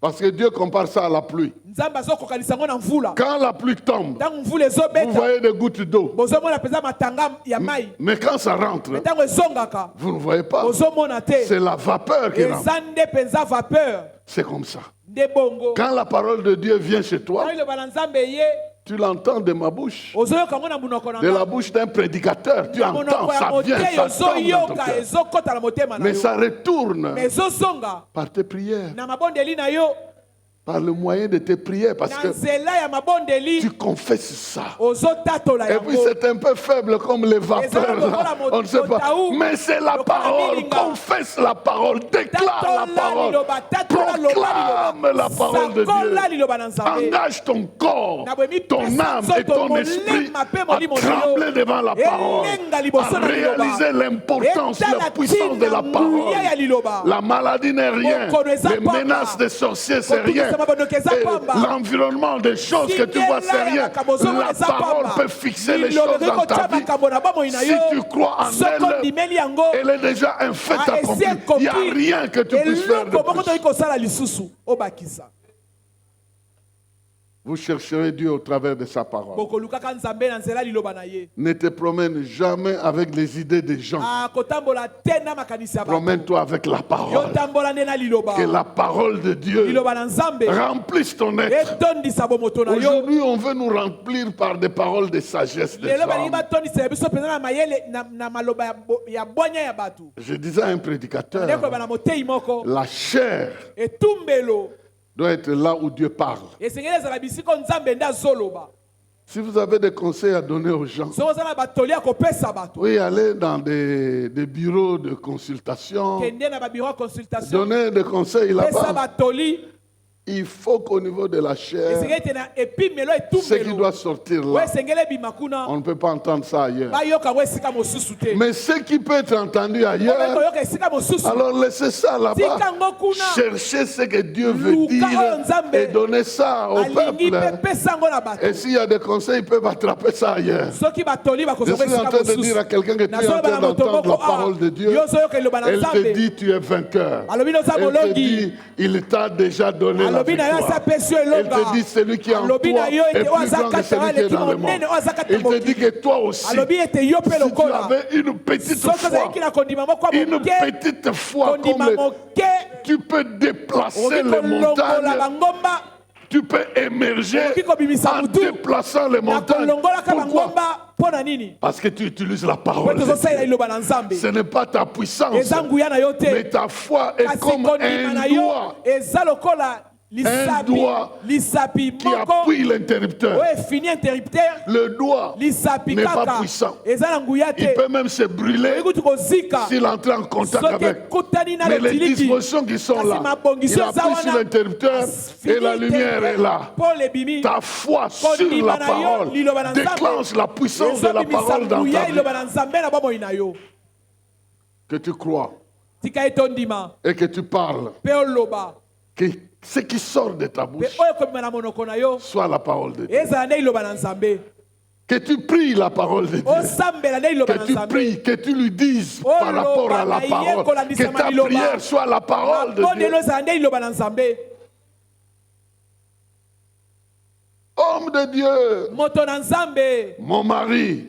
Parce que Dieu compare ça à la pluie. nzambe azokokanisa yango na mvula Quand la pluie tombe, ntango mvula vous ezobeta voyez des gouttes d'eau. bozomona mpenza matanga ya mai Mais quand ça rentre, me ntango ezongaka vous ne voyez pas. bozomona te C'est la vapeur qui rentre. eza nde mpenza vapeur C'est comme ça. nde bongo Quand la parole de Dieu vient chez toi, ntango iloba na nzambe ye tu l'entends de ma bouche, ozoyoka yango na monoko na de la nga bouche d'un prédicateur. Tu na entends, monoko ya ça vient, moteyi ça tombe dans ton ozoyoka cœur. ezokɔta na motema na Mais yo ça retourne mais ezozonga par tes prières, na mabondeli na yo par le moyen de tes prières, parce na que nzela ya mabondeli tu confesses ça. ozotatola Et puis yango c'est un peu faible comme les vapeurs là. On ne sait pas. Mais c'est la parole. Confesse la parole. Déclare la parole. Proclame la parole de Dieu. Engage ton corps, ton âme et ton esprit à trembler devant la parole, à réaliser l'importance, la puissance de la parole. La maladie n'est rien. Les menaces des sorciers, c'est rien. Et l'environnement des choses que tu vois, c'est rien. La parole peut fixer les choses dans ta vie. Si tu crois en elle, elle est déjà un fait accompli. Il n'y a rien que tu puisses faire de plus. Vous chercherez Dieu au travers de sa parole. Ne te promène jamais avec les idées des gens. Promène-toi avec la parole. Que la parole de Dieu remplisse ton être. Aujourd'hui, on veut nous remplir par des paroles de sagesse des hommes. Je disais à un prédicateur, la chair doit être là où Dieu parle. Si vous avez des conseils à donner aux gens, oui, allez dans des bureaux de consultation, donner des conseils là-bas. Il faut qu'au niveau de la chair, ce qui doit sortir là, on ne peut pas entendre ça ailleurs. Mais ce qui peut être entendu ailleurs, alors laissez ça là-bas. Cherchez ce que Dieu veut dire et donnez ça au peuple. Et s'il y a des conseils, ils peuvent attraper ça ailleurs. Je suis en train de dire à quelqu'un que tu es en train d'entendre la parole de Dieu. Elle te dit tu es vainqueur. Elle te dit il t'a déjà donné la victoire. Elle te dit celui qui est en toi est plus grand que celui qui est dans le monde. Elle te dit que toi aussi, si tu avais une petite foi comme tu peux déplacer les montagnes, tu peux émerger en déplaçant les montagnes. Pourquoi? Parce que tu utilises la parole. Ce n'est pas ta puissance, mais ta foi est comme un doigt qui appuie l'interrupteur. Le doigt n'est pas puissant. Il peut même se brûler s'il entre en contact avec. Mais les dispositions qui sont là, il appuie sur l'interrupteur et la lumière est là. Ta foi sur la parole déclenche la puissance de la parole dans ta vie. Que tu crois et que tu parles. Que ce qui sort de ta bouche soit la parole de Dieu. Que tu pries la parole de Dieu. Que tu pries, que tu lui dises par rapport à la parole. Que ta prière soit la parole de Dieu. Homme de Dieu, mon mari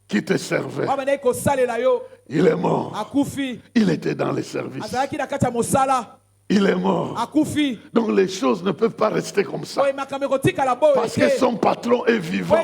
qui te servait, il est mort. Il était dans les services. Il est mort. Donc les choses ne peuvent pas rester comme ça. Parce que son patron est vivant.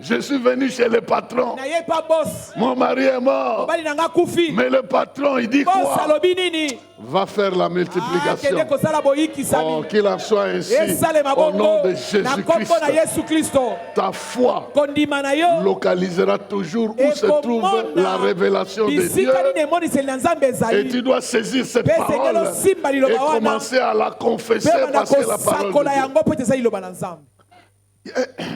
Je suis venu chez le patron. naye pa boss Mon mari est mort. mobali nanga kufi Mais le patron, il dit boss quoi? alobi nini Va faire la multiplication. akende kosala Oh, boyikisami qu'il en soit ainsi. esalema Au nom bongo de na kombo na Jésus-Christ, yesu kristo ta foi kondima na yo localisera toujours où se trouve la révélation de Dieu. bisika nini emoniseli na nzambe Et ezali tu dois saisir cette Mpe parole sengeli osimba et liloba wana commencer à la confesser mpe banda parce que la parole de kosakola Dieu. yango mpo ete eza liloba na nzambe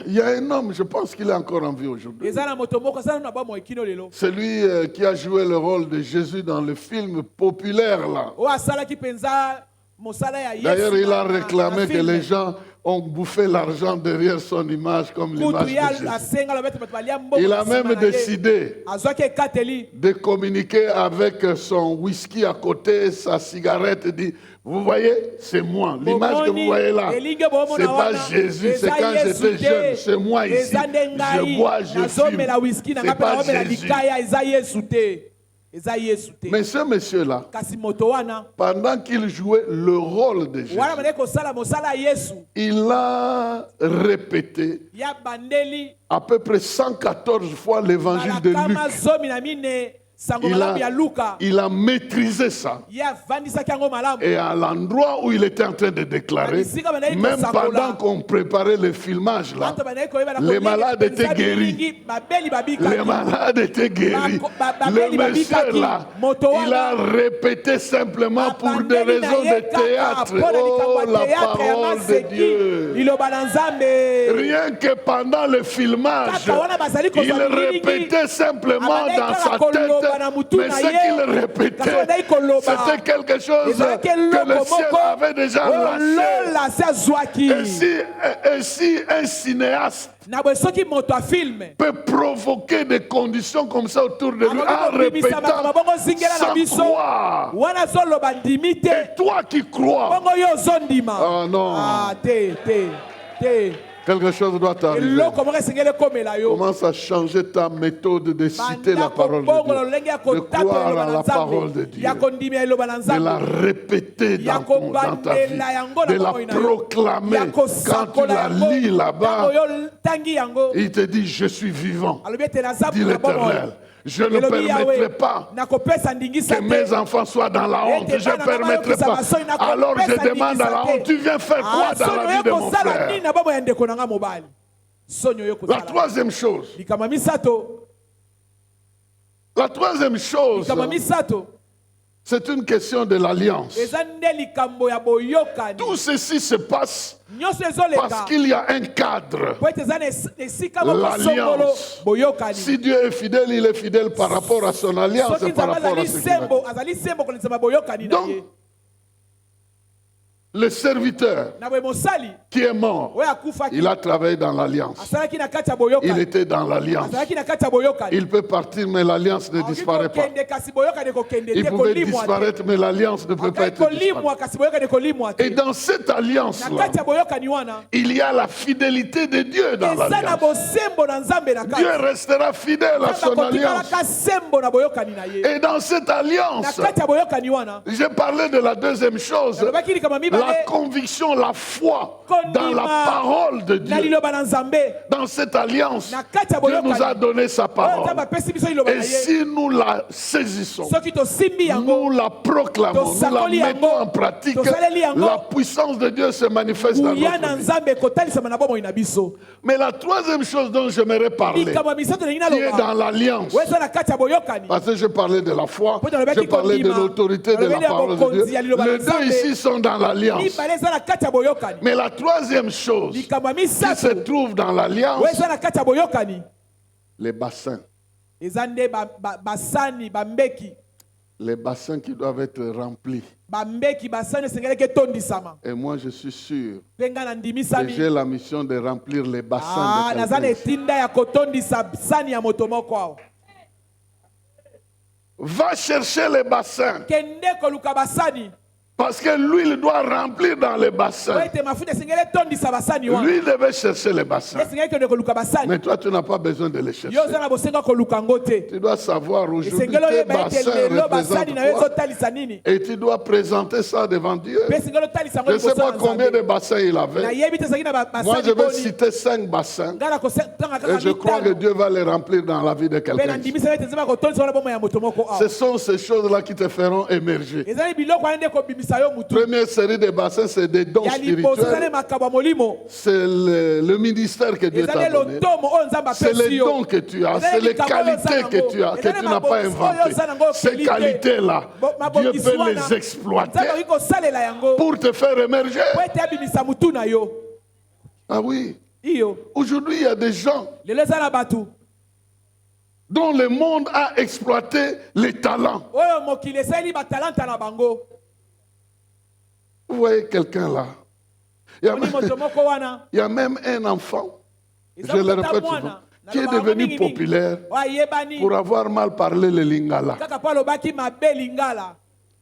Il y a un homme, je pense qu'il est encore en vie aujourd'hui. eza na moto moko asala na bamoi kino lelo C'est lui qui a joué le rôle de Jésus dans le film populaire là. oyo asalaki mpenza mosala ya D'ailleurs, il a na réclamé que filme. les gens ont bouffé l'argent derrière son image comme kutu l'image ye de Jésus. asenga lobi ete bato balia mbongo Il na a nsima même na ye. décidé azwaki ekateli de communiquer avec son whisky à côté, sa cigarette, et dit, vous voyez, c'est moi. L'image que vous voyez là, c'est pas Jésus, c'est quand j'étais jeune, c'est moi ici. Je bois, je nazomela fume. whisky na C'est ngai mpe pas naomela Jésus. likaya eza yesu te eza yesu te Mais ce monsieur-là, kasi moto wana pendant qu'il jouait le rôle de Jésus, wana bandeki kosala mosala ya yesu il a répété ya bandeli à peu près 114 fois l'évangile de malakama Luc. zomi na mine sango malamu ya luka Il a maîtrisé ça. ye avandisaki yango malamu Et à l'endroit où il était en train de déclarer, même pendant qu'on préparait le filmage là, bato bandeki koyeba na les kolenge malades mpenza étaient guéris. mingi, babeli Les babikaki malades étaient guéris. babeli Le monsieur babikaki là, moto il a wana répété simplement pour des abandeli na raisons ye de kaka théâtre. mpo na Oh, likambo ya la théâtre ya parole de maseki Dieu. liloba na nzambe Rien que pendant le filmage, kaka wana bazali il kozwa mingi répétait simplement abandaki dans sa kaka koloba na tête, mutu mais na ce ye qu'il kasi répétait, bazali koloba c'était quelque chose ezalaki que le eloko ciel moko avait déjà oyo lâché. lola se azwaki Et si un cinéaste na boye soki moto afilme peut provoquer des conditions comme ça autour de lui en akoki kobimisa makambo répétant bongo zingela na sans biso croire. wana azoloba ndimi te Et toi qui crois, bongo yo ozondima ah non, te quelque chose doit t'arriver. eloko moko esengeli ekomela yo Commence à changer ta méthode de citer la banda parole de kobongola Dieu, lolenge ya de kotata croire eloba à na la parole de nzambe Dieu, ya kondima eloba na de la nzambe répéter ya dans ta vie, kobandela yango na de la bomoi na yo proclamer. ya Quand tu kosakola la yango lis là-bas, ntango yo tangi yango il te dit, je suis vivant, alobi ete naza dit na bomoi l'Éternel. Je ne elobi permettrai yawe pas nakopesa ndingisa que mes te enfants soient dans la honte. Je ne permettrai pas. Alors je demande à la honte, tu viens faire quoi dans la vie de mon frère? nini na bomoi ya ndeko na nga mobali soni oyo La kozala troisième chose, likambo misato c'est une question de l'alliance. eza nde likambo ya boyokani Tout ceci se passe nyonso parce ezoleka qu'il y a un cadre. po ete eza na esika moko songolo boyokani Si Dieu est fidèle, il est fidèle par rapport à son alliance soki et par nzambe rapport à azali ce qu'il a dit. sembo azali sembo kolekisa boyokani na Donc, ye le serviteur na boye mosali qui est mort, oyo akufaki il a travaillé dans l'alliance. asalaki na kati ya Il boyokani était dans l'alliance. azalaki na kati ya boyokani Il peut partir, mais l'alliance ne disparaît pas. kokende kasi boyokani ekokende Il te pouvait kolimwa disparaître, mais l'alliance ne peut pas te être disparaître. kolimwa kasi boyokani ekolimwa Et te dans cette na alliance-là, kati ya boyokani wana il y a la fidélité de Dieu dans eza na l'alliance. bosembo na nzambe na kati Dieu restera fidèle à son alliance. kotikalaka sembo na boyokani na ye Et dans cette na alliance, kati ya boyokani wana j'ai parlé de la deuxième chose, alobaki likambo la mibale conviction, la foi dans la kondima parole de na Dieu. liloba na nzambe Dans cette alliance, na kati ya Dieu nous a boyokani donné sa oyo parole. nzambe apesi biso liloba Et na ye si nous la saisissons, soki tosimbi yango nous la proclamons, nous la tosakoli mettons yango, en pratique, tosaleli yango, la puissance de Dieu se manifeste dans kuya notre na vie. nzambe ekotalisama na bomoi na biso Mais la troisième chose dont j'aimerais parler, likambo ya misato elingi qui est dans naloba l'alliance, oyo eza na kati ya boyokani parce que je parlais de la foi, Mpo tolobaki je parlais de kondima, l'autorité de la tolobeli ya parole de bokonzi ya Dieu. liloba na Les deux Nzambe. ici sont dans l'alliance. mibale eza na kati ya boyokani Mais la troisième chose qui likambo ya se misato trouve dans l'alliance, oyo eza na kati ya boyokani les bassins. eza nde basani bambeki Les bassins qui doivent être remplis. bambeki basani esengeleki etondisama Et moi, je suis sûr mpe ngai que nandimisami j'ai la mission de remplir les bassins de naza na quelqu'un. etinda ya kotondisa sani ya moto moko awa Va chercher les bassins. kende koluka basani Parce que l'huile doit remplir dans les bassins. ete mafuta esengeli etondisa basani wana Lui devait chercher les bassins. esengeli kende koluka basani Mais toi, tu n'as pas besoin de les chercher. yo oza na bosenga koluka yango te Tu dois savoir aujourd'hui esengeli tes oyeba ete bassins lelo basani na yo représentent quoi. ezotalisa nini Et tu dois présenter ça devant Dieu. mpe esengeli otalisa yango Je ne sais liboso pas na combien de nzambe bassins il avait. nayebi te ezalaki na Moi, basani je vais boni citer 5 bassins. ngai nakotanga Et kaka je crois que mitano Dieu va les remplir dans la vie de mpe quelqu'un. nandimisa ete nzambe akotondisa wana bomoi ya moto moko awa Ce sont ces choses-là qui te feront émerger. ezali biloko wana nde ekobimisa yo mutu Première série de bassins, c'est des dons ya liboso ezali spirituels. makambo ya molimo C'est le ministère que Dieu ezali t'a donné. lotomo oyo nzambe C'est apesi les yo dons que tu as, c'est les qualités que tu as, que tu n'as pas inventées. Ces qualités-là, Dieu peut les exploiter nzambe akoki kosalela yango pour te faire émerger. po ete abimisa mutu na yo Ah oui. iyo Aujourd'hui, il y a des gens lelo eza na bato dont le monde a exploité les talents. oyo mokili esali batalanta na bango Vous voyez quelqu'un là. Il y a oni même, moto moko wana il y a même un enfant, eza je le kota répète mwana souvent, na qui est lobaka devenu mingimingi. populaire oyo ayebani pour avoir mal parlé le lingala. kaka po alobaki mabe lingala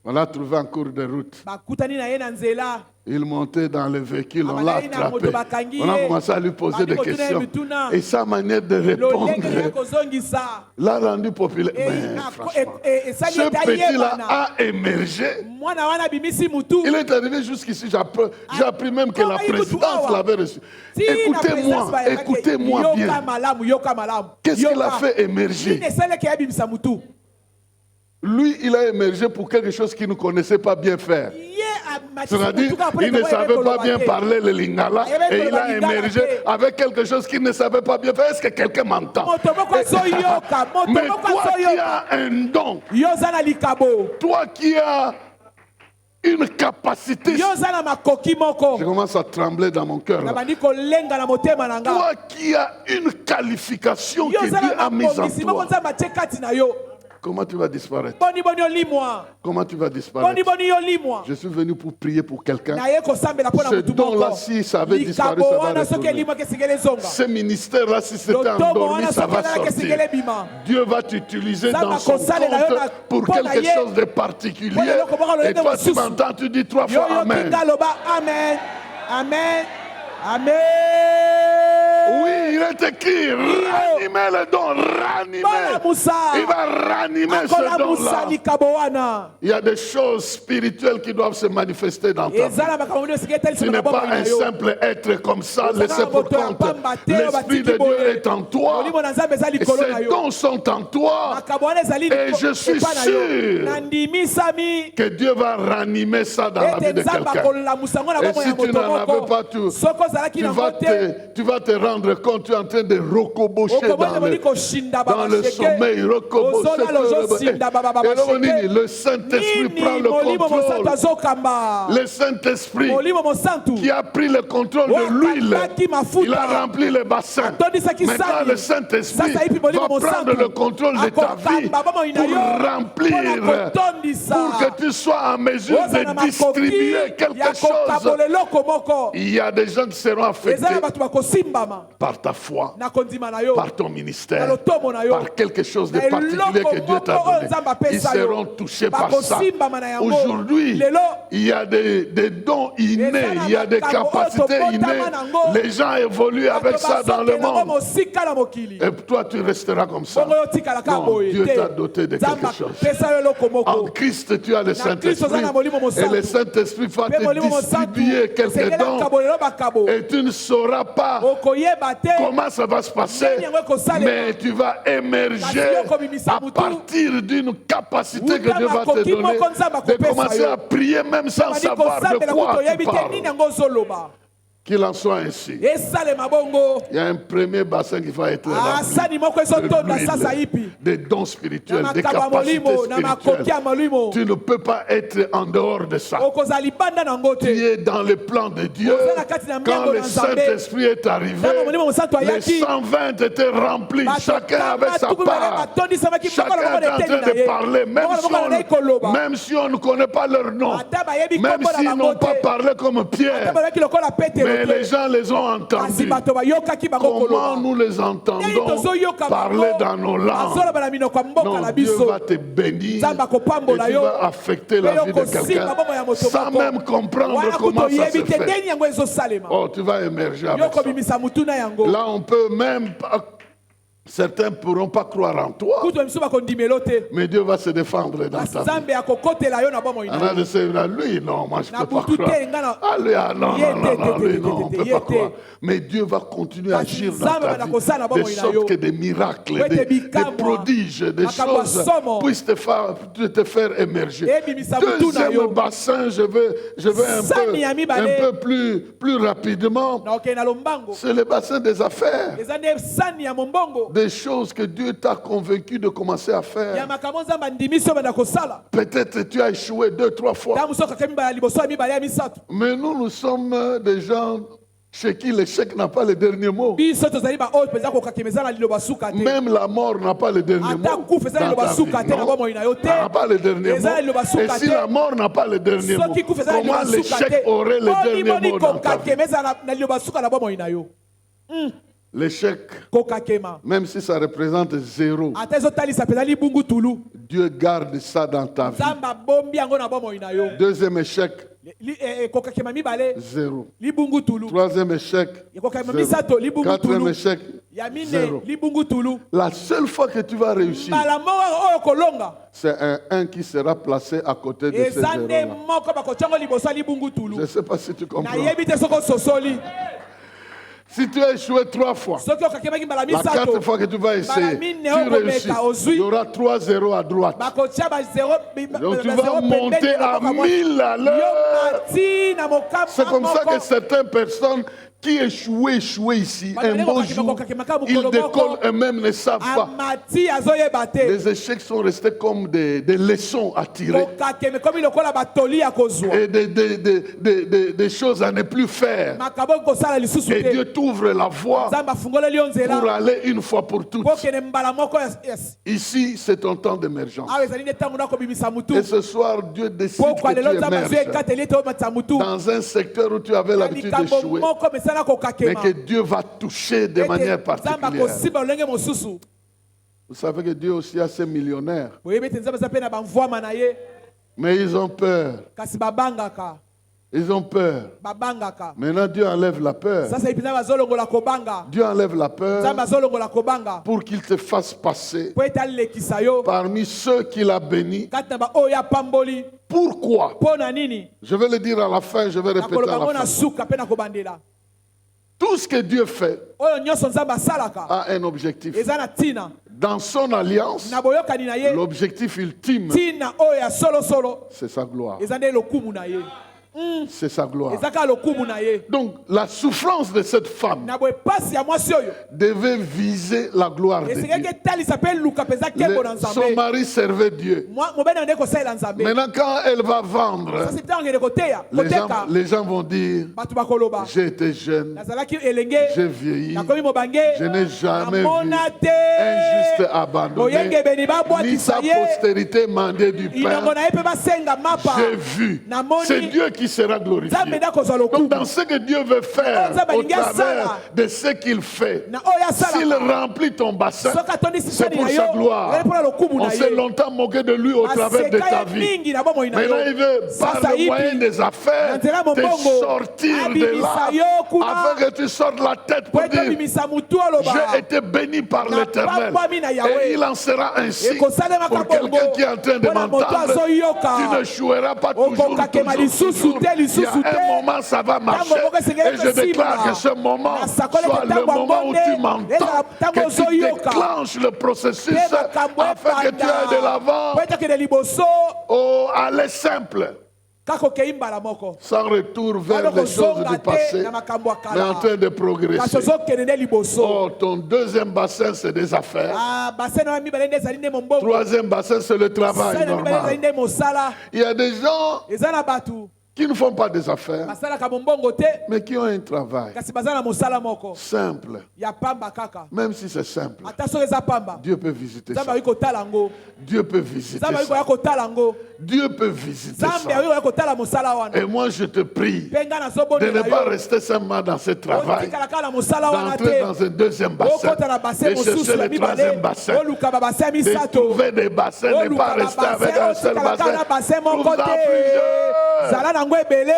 On l'a trouvé en cours de route. bakutani na ye na nzela Il montait dans le véhicule, on Ah, l'a bah, il a attrapé. moto bakangi On a ye. commencé à lui poser Bandi des kotuna ye questions. mituna. Et sa manière de répondre lolenge ya kozongisa l'a rendu populaire. Eh, Mais ah, franchement, esali ce ete petit-là ayebana a émergé. mwana wana abimisi mutu Il est arrivé jusqu'ici. J'ai appris même que la Ah, écoute, présidence ah, l'avait reçu. Si na Écoutez-moi, présence bayebaki, écoutez-moi yoka bien. malamu yoka malamu Qu'est-ce qu'il a Yoka. fait émerger? nini esalaki abimisa mutu Lui, il a émergé pour quelque chose qu'il ne connaissait pas bien faire. ye C'est-à-dire, il ne savait pas bien parler le lingala et il a émergé avec quelque chose qu'il ne savait pas bien faire. Est-ce que quelqu'un m'entend? moto moko azoyoka moto Mais moko toi qui azoyoka as un don, yo oza na likabo toi qui as une capacité, yo oza na makoki moko je commence à trembler dans mon cœur. na Là. bandi kolenga na motema na nga Toi qui as une qualification yo que oza Dieu na a mise en makongisi moko toi, nzambe atie kati na yo comment tu vas disparaître? boni boni olimwa Comment tu vas boni disparaître? boni olimwa Je suis venu pour prier pour quelqu'un. naye kosambela mpo na Ce mutu don-là, moko si ça avait disparu, likabo ça va wana soki retourner. elimwaki esengeli ezonga Ce ministère-là, si c'était lotomo endormi, wana ça soki va ezalaki esengeli sortir. ebima Dieu va t'utiliser Ça dans va son kosalela yo compte na- pour mpo na quelque ye. chose de Mpo particulier. na eloko moko loyende Et toi, tu mosusu. m'entends, tu dis 3 yo fois yoki Amen. nga loba amen amen amen Oui, il est écrit, ranimer le don, ranimer. Bala Moussa. Il va ranimer akola ce musa don-là. likabo wana Il y a des choses spirituelles qui doivent se manifester dans ta vie. eza na makambo moni esengeli Tu etalisama n'es na bomoi pas na un yo simple être comme ça, Ozala laissé pour moto ya compte. pamba te, L'Esprit de batiki Dieu boye. est en toi. molimo na nzambe eza Et likolo na ces yo dons sont en toi. makambo wana ezali Et je suis epa na yo sûr nandimisami que Dieu va ranimer ça dans la vie ete de nzambe quelqu'un. akolamusa yango na Et bomoi si ya tu moto n'en avais pas moko tout, soki ozalaki tu nango vas, te tu vas te rendre compte, tu es en train de rocobocher okomona dans moni le, koshinda dans le sommeil. ozolala ozoshinda Et le Saint-Esprit prend le molimo mosantu contrôle. azokamba Le Saint-Esprit molimo mosantu qui a pris le contrôle de l'huile, Wakataki mafuta. il a rempli les bassins. Atondisaki Maintenant, sani. le Saint-Esprit Sasa hivi molimo va prendre mosantu le contrôle de ta vie akokamba bomoi na pour yo remplir, mpona kotondisa pour que tu sois en mesure oza na de distribuer makoki ya quelque chose. kokabola eloko moko Il y a des gens qui seront affectés eza na bato bakosimbama par ta foi, na kondima na yo par ton na ministère, lotomo na yo par quelque chose de na particulier que eloko Dieu t'a moko oyo donné. nzambe Ils apesa yo seront touchés par ça. bakosimbama na yango Aujourd'hui, lelo il y a des dons innés, il y a des capacités innées. Les gens évoluent avec ça dans le monde. mosika na mokili Et toi, tu resteras comme ça. bongo yo tikalaka Non, boye Dieu te t'a doté de nzambe quelque chose. apesa yo eloko En moko Christ, tu as le Na Kristo oza Saint-Esprit. na molimo mosantu. Et le Saint-Esprit va mpe molimo te mosantu distribuer quelques esengeli dons. akabolelo bakabo Et tu ne sauras pas okoyeba te comment ça va se passer. Ndenge yango ekosalema. Mais tu vas émerger Kasi yo kobimisa à mutu. partir d'une capacité que Wuta Dieu va te makoki donner moko nzambe de akopesa commencer yo. à prier même sans Bandi savoir de kosambela quoi kutu tu oyebi te nini parles. yango ozoloba Qu'il en soit ainsi. esalema bongo Il y a un premier bassin qui va être rempli. sani moko ezotonda De sasa l'huile, ipi des dons spirituels, na des makambo ya capacités molimo na makoki ya spirituelles. molimo Tu ne peux pas être en dehors de ça. okozala libanda nango Tu te es dans le plan de Dieu. Oza na kati na Quand miango le na Nzambe. Saint-Esprit est arrivé, Ntango molimo mosantu les ayaki 120 étaient remplis, chacun avec sa part. Chacun est en train de parler, même si on ne connaît pas leur nom, Ata bayebi même kombo na s'ils bango n'ont pas te. parlé comme Pierre. balaki lokola petelo Mais les gens les ont entendus. Comment nous les entendons parler dans nos langues? Non, Dieu va te bénir et tu vas affecter la vie de quelqu'un sans même comprendre comment ça se fait. Oh, tu vas émerger avec ça. Là, on peut même pas... Certains ne pourront pas croire en toi, mais Dieu va se défendre dans ta vie. On a de se dire, lui, non, moi je ne peux pas croire. Ah, lui, ah, non, lui, non, on ne peut pas croire. Mais Dieu va continuer à agir dans ta vie, de sorte que des miracles, des prodiges, des choses puissent te faire émerger. Deuxième bassin, je veux un peu plus rapidement, c'est le bassin des affaires. Des choses que Dieu t'a convaincu de commencer à faire. Peut-être tu as échoué 2-3 fois. Mais nous sommes des gens chez qui l'échec n'a pas le dernier mot. Même la mort n'a pas le dernier mot. N'a pas le dernier mot. Et si la mort n'a pas le dernier mot, comment l'échec aurait le dernier mot dans ta vie? L'échec, même si ça représente 0, Dieu garde ça dans ta vie. Deuxième échec, 0. Troisième échec, 0. Quatrième échec, 0. La seule fois que tu vas réussir, c'est un qui sera placé à côté de ces 0. Je ne sais pas si tu comprends. Si tu as échoué 3 fois, la 4e fois que tu vas essayer, tu réussis. Il y aura 3 0 à droite. Donc tu vas monter à 1000 à l'heure. C'est comme ça que certaines personnes qui échouent ici, un beau jour, ils décollent eux-mêmes ne savent pas. Les échecs sont restés comme des leçons à tirer. Et des choses à ne plus faire. Et Dieu t'ouvre la voie pour aller une fois pour toutes. Ici, c'est ton temps d'émergence. Et ce soir, Dieu décide que tu émerges dans un secteur où tu avais l'habitude d'échouer, mais que Dieu va toucher de manière particulière. Vous savez que Dieu aussi a ses millionnaires. Mais ils ont peur. Ils ont peur. Maintenant, Dieu enlève la peur. Dieu enlève la peur pour qu'il te fasse passer parmi ceux qu'il a bénis. Pourquoi? Je vais le dire à la fin, je vais répéter à la fin. Tout ce que Dieu fait a un objectif. Dans son alliance, l'objectif ultime, c'est sa gloire. C'est sa gloire. Donc la souffrance de cette femme devait viser la gloire de Dieu. Son mari servait Dieu. Maintenant quand elle va vendre, les gens vont dire, j'ai été jeune, j'ai vieilli, je n'ai jamais vu un juste abandonné, ni sa postérité mander du pain. J'ai vu. C'est Dieu qui sera glorifié. Donc dans ce que Dieu veut faire au travers de ce qu'il fait, s'il remplit ton bassin, c'est pour sa gloire. On s'est longtemps moqué de lui au travers de ta vie. Maintenant il veut par le moyen des affaires te sortir de là afin que tu sortes la tête pour dire, j'ai été béni par l'Éternel. Et il en sera ainsi pour quelqu'un qui est en train de m'entendre. Tu ne joueras pas toujours. Il y a un moment, ça va marcher. Et je déclare que ce moment soit le moment où tu m'entends, que tu déclenches le processus afin que tu ailles de l'avant. Oh, aller simple. Sans retour vers les choses du passé, mais en train de progresser. Oh, ton deuxième bassin, c'est des affaires. Troisième bassin, c'est le travail normal. Il y a des gens qui ne font pas des affaires, basalaka mombongo te mais qui ont un travail kasi baza na mosala moko simple. ya pamba kaka. Même si c'est simple, Ata soki eza pamba Dieu peut visiter ça. nzambe akoki kotala yango, Dieu peut visiter nzambe akoki ça. koya kotala yango, Dieu peut visiter nzambe ça. akoki koya kotala mosala wana. Et moi, je te prie Mpe nga de nazobondela ne pas yo rester simplement dans ce travail, otikala kaka na mosala wana d'entrer te, dans un deuxième bassin, okota na de bassin mosusu chercher ya le troisième mibale, bassin, oluka babassin ya de misato, trouver des bassins, ne pas oluka rester avec un seul otikala kaka na bassin. bassin moko Trouve-en te, plusieurs. zala nango ebele.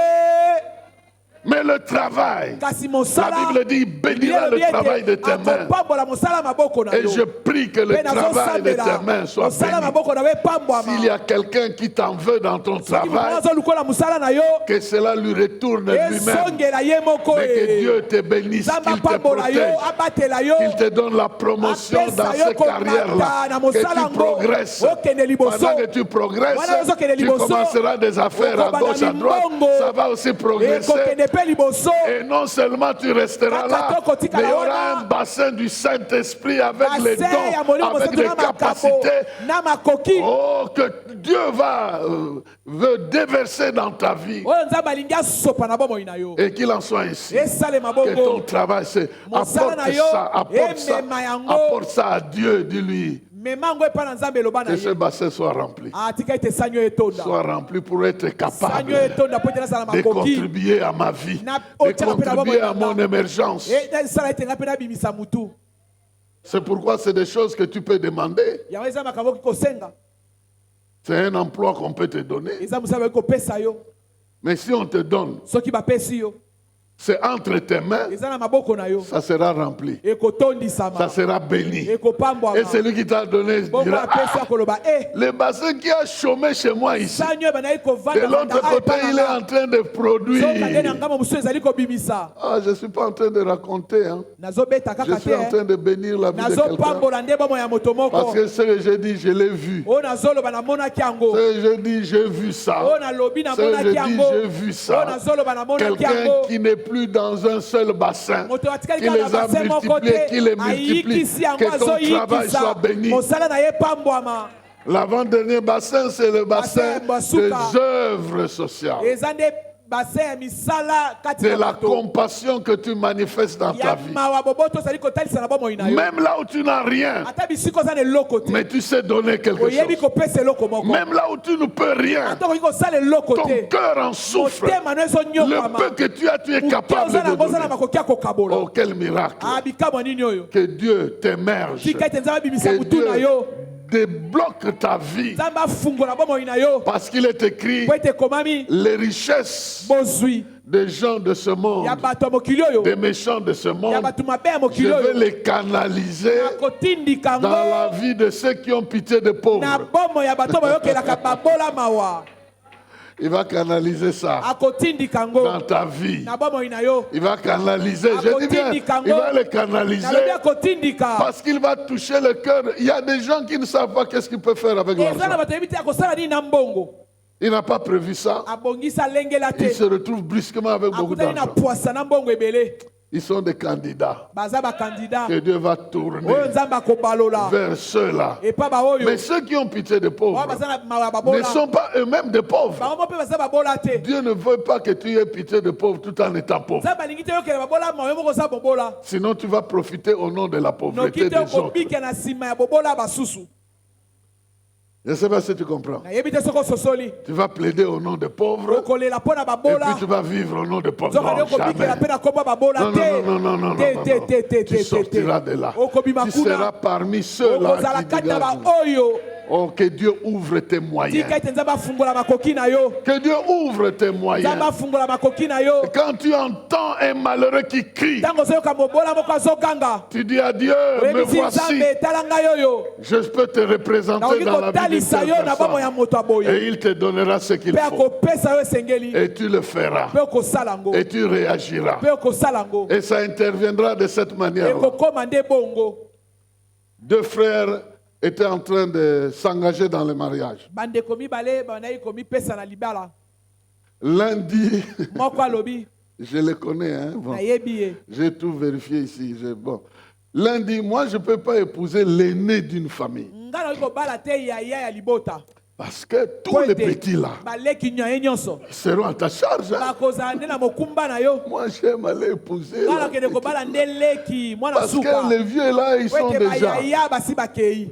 Mais le travail, Kasi la mosala Bible dit, bénira le travail de tes mains. akopambola mosala maboko na Et yo. je prie que le Mpe travail de tes mains nazosambela soit mosala béni. maboko na yo epambwama. S'il y a quelqu'un qui t'en veut dans ton Soki travail, moto azolukola mosala na yo que cela lui retourne lui-même. esongela ye moko Mais que e. Dieu te bénisse, Nzambe qu'il te apambola yo protège, abatela yo qu'il te donne la promotion dans apesa yo cette carrière-là, komata na que mosala tu yango progresses. okende liboso. Pendant que tu progresses, Wana ozokende tu liboso, commenceras des affaires à okobanda gauche, à droite. limbongo, Ça va aussi progresser. ekokende mpe liboso. Et non seulement tu resteras là, mais il y aura un bassin du Saint-Esprit avec les Bassin ya dons, molimo avec mosusu les na makabo capacités. na makoki Oh, que Dieu veut déverser dans ta vie. oyo nzambe alingi asopa na bomoi na yo Et qu'il en soit ainsi. esalema Que ton bongo. travail, c'est Mosala apporte na yo, ça, apporte ça, emema yango. apporte ça à Dieu, dis-lui. mema yango epai na nzambe eloba na Que ce ye bassin soit rempli. atika ete sanyo etonda, Soit rempli pour être capable sanyo etonda po ete nasala de makoki contribuer à ma vie, Na- de otiaka mpe na contribuer bomoi à na mon nga. émergence. esala ete nga mpe nabimisa mutu. C'est pourquoi c'est des choses que tu peux demander. yango eza makambo okoki kosenga, C'est un emploi qu'on peut te donner. eza mosala okoki kopesa yo. Mais si on te donne, Soki bapesi yo c'est entre tes mains, eza na maboko na yo, ça sera rempli. Ça ekotondisama, sera béni. ekopambwama. Et celui qui t'a donné bongo dira, apesi akoloba le bassin qui a chômé chez moi ici, sanyo ebandaki de kovanda l'autre côté, il est en train de produire. sokande na ngambo mosusu ezali kobimisa. Ah, je ne suis pas en train de raconter. Hein. nazobeta Je kaka suis en te train de bénir la vie de quelqu'un. nazopambola nde bomo ya moto Parce moko que ce que j'ai dit, je l'ai vu. oyo nazoloba namonaki yango, Ce que j'ai dit, j'ai vu ça. oyo nalobi Ce que namonaki j'ai dit, yango, j'ai vu oyo ça. nazoloba namonaki Quelqu'un yango. qui n'est plus dans un seul bassin, moto atikali qui kaka les na a base moko multipliés, qui les te multiplie, ayikisi yango que ton travail soit azoyikisa béni. mosala na ye pambwama. L'avant-dernier bassin, c'est le bassin Bassin des basuka. œuvres sociales. eza nde bassin ya misala kati C'est na la bato compassion que tu manifestes dans ta ya vie. mawa boboto ozali kotalisa na bomoi na yo, Même là où tu n'as rien, ata bisika oza na eloko te mais tu sais donner quelque oyebi chose. kopesa eloko moko, Même là où tu ne peux rien, ata okoki kosala eloko ton te cœur en souffre. motema no Le ezonyokama, peu que tu as, tu es moke capable oza de nango oza na donner. makoki ya kokabola. Oh, quel miracle. bikamwa nini oyo Que Dieu t'émerge. tika ete nzambe abimisa Que mutu na yo, Dieu débloque ta vie. nzambe afungola bomoi na yo Parce qu'il est écrit, po ete ekomami les richesses bozwi des gens de ce monde, ya bato ya mokili oyo, des méchants de ce ya monde, bato mabe ya je mokili vais oyo les canaliser akotindika dans la yango vie de ceux qui ont pitié des na pauvres. bomo ya bato bayokelaka babola mawa, Il va canaliser ça akotindika yango dans ta vie. na bomoi na yo, Il va canaliser, je dis bien, il va les canaliser nalobi akotindika. parce qu'il va toucher le cœur. Il y a des gens qui ne savent pas qu'est-ce qu'ils peuvent faire avec eza na l'argent. bato yebi te akosala nini na mbongo, Il n'a pas prévu ça. abongisa alengela Il te, se retrouve brusquement avec beaucoup akutani na d'argent. pwasa na mbongo ebele. Ils sont des candidats baza bakandida que Dieu va tourner oyo nzambe akobalola vers ceux-là. epa baoyo Mais ceux qui ont pitié des oyo pauvres baza na mawa ya ne babola sont pas eux-mêmes des pauvres. bango mpe baza babola te. Dieu ne veut pas que tu aies pitié des pauvres tout en étant pauvre. nzambe alingi te yokela babola mawa yo moko oza bobola, Sinon, tu vas profiter au nom de la pauvreté noki te des autres. okobika na nsima ya bobola basusu. Je ne sais pas si tu comprends. nayebi te soki ososoli Tu vas plaider au nom des pauvres okolela mpo na et puis babola, tu vas vivre au nom des pauvres. nzokali Non, okobikela jamais. mpe na kombo ya babola Non, te. non, non, non, non, non, Te, non, te, non. te, te, Tu te, sortiras te. de là. okobima Tu seras kuna parmi ceux-là okozala qui kati na dégagent. baoyo, Oh, que Dieu ouvre tes moyens. tika ete nzambe afungola makoki na yo, Que Dieu ouvre tes moyens. nzambe afungola makoki na yo. Quand tu entends un malheureux qui crie, ntango ozoyoka mobola moko azoganga, tu dis à Dieu, me oyebisi voici, nzambe tala ngai oyo, je peux te représenter nakoki dans la vie d'une kotalisa telle yo na bomo ya personne. moto aboye, Et il te donnera ce qu'il mpe faut. akopesa yo esengeli, Et tu le feras. mpe okosala yango, Et tu réagiras. mpe okosala yango, Et ça interviendra de cette manière. ekokoma nde bongo. Deux frères étaient en train de s'engager dans le mariage. bandeko mibale bandaki komipesa na libala, L'un dit, moko alobi je le connais, hein, bon, nayebi ye, j'ai tout vérifié ici. Bon. L'un dit, moi je ne peux pas épouser l'aîné d'une famille. nga nakoki kobala te yaya ya libota, Parce que tous les petits là baleki nyaye nyonso seront à ta charge. Hein. bakozala nde na mokumba na yo Moi, j'aime aller épouser. ngala kende kobala nde leki mwana Parce suka que les vieux là, ils sont wete déjà. bayaya basi bakei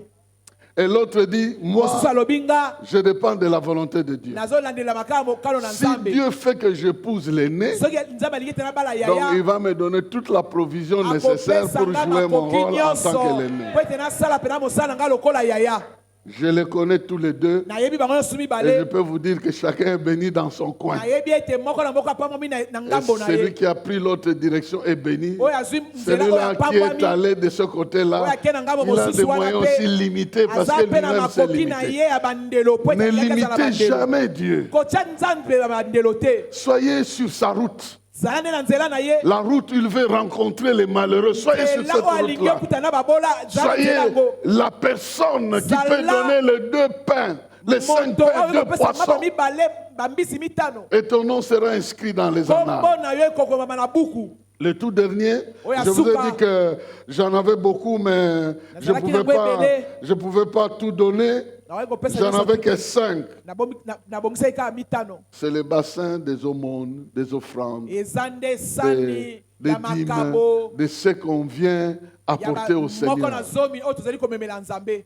Et l'autre dit, moi, mosusu alobinga je dépends de la volonté de Dieu. nazolandela makambo kalo na Si nzambe Dieu fait que j'épouse l'aîné, soki nzambe alingi te nabala donc il yaya va me donner toute la provision nécessaire pour jouer mon rôle en tant que l'aîné. po ete nasala mpena mosala nga lokola yaya Je les connais tous les deux. nayebi bango nyonso Et je mibale peux vous dire que chacun est béni dans son coin. nayebi ete moko na moko apamwami na Et ngambo na celui ye qui a pris l'autre direction est béni. oyo azwi nzela oyo Celui-là qui est apamwami allé de ce oyo côté-là, ake na ngambo il a des mosusu wana moyens aussi mpe limités parce aza que mpe na lui-même s'est makoki na limité. ye ya bandelo po Ne ete alingaki azala limitez bandelo jamais Dieu. kotya nzambe ya bandelo te Soyez sur sa route. zala nde na nzela na ye La route, il veut rencontrer les malheureux. Soyez sur nzela cette oyo alingi route-là. okutana na babola zala Soyez nzela yango la personne qui peut Zala. donner les 2 pains, les 5 moto pains, oyo 2 kopesa mapa poissons. mibale bambisi mitano Et ton nom sera inscrit dans les annales. kombo na yo ekokomama na buku Le tout dernier, Oui, je vous ai Asuka. dit que j'en avais beaucoup, mais je Nazalaki ne nango ebele. pouvais pas tout donner. nakoki kopesa J'en nyonso avais te. que 5. nabongisaki kaka mitano C'est le bassin des aumônes, des offrandes, eza nde sani des ya dîmes, makabo de ce qu'on vient ya apporter au moko Seigneur. na zomi oyo tozali komemela nzambe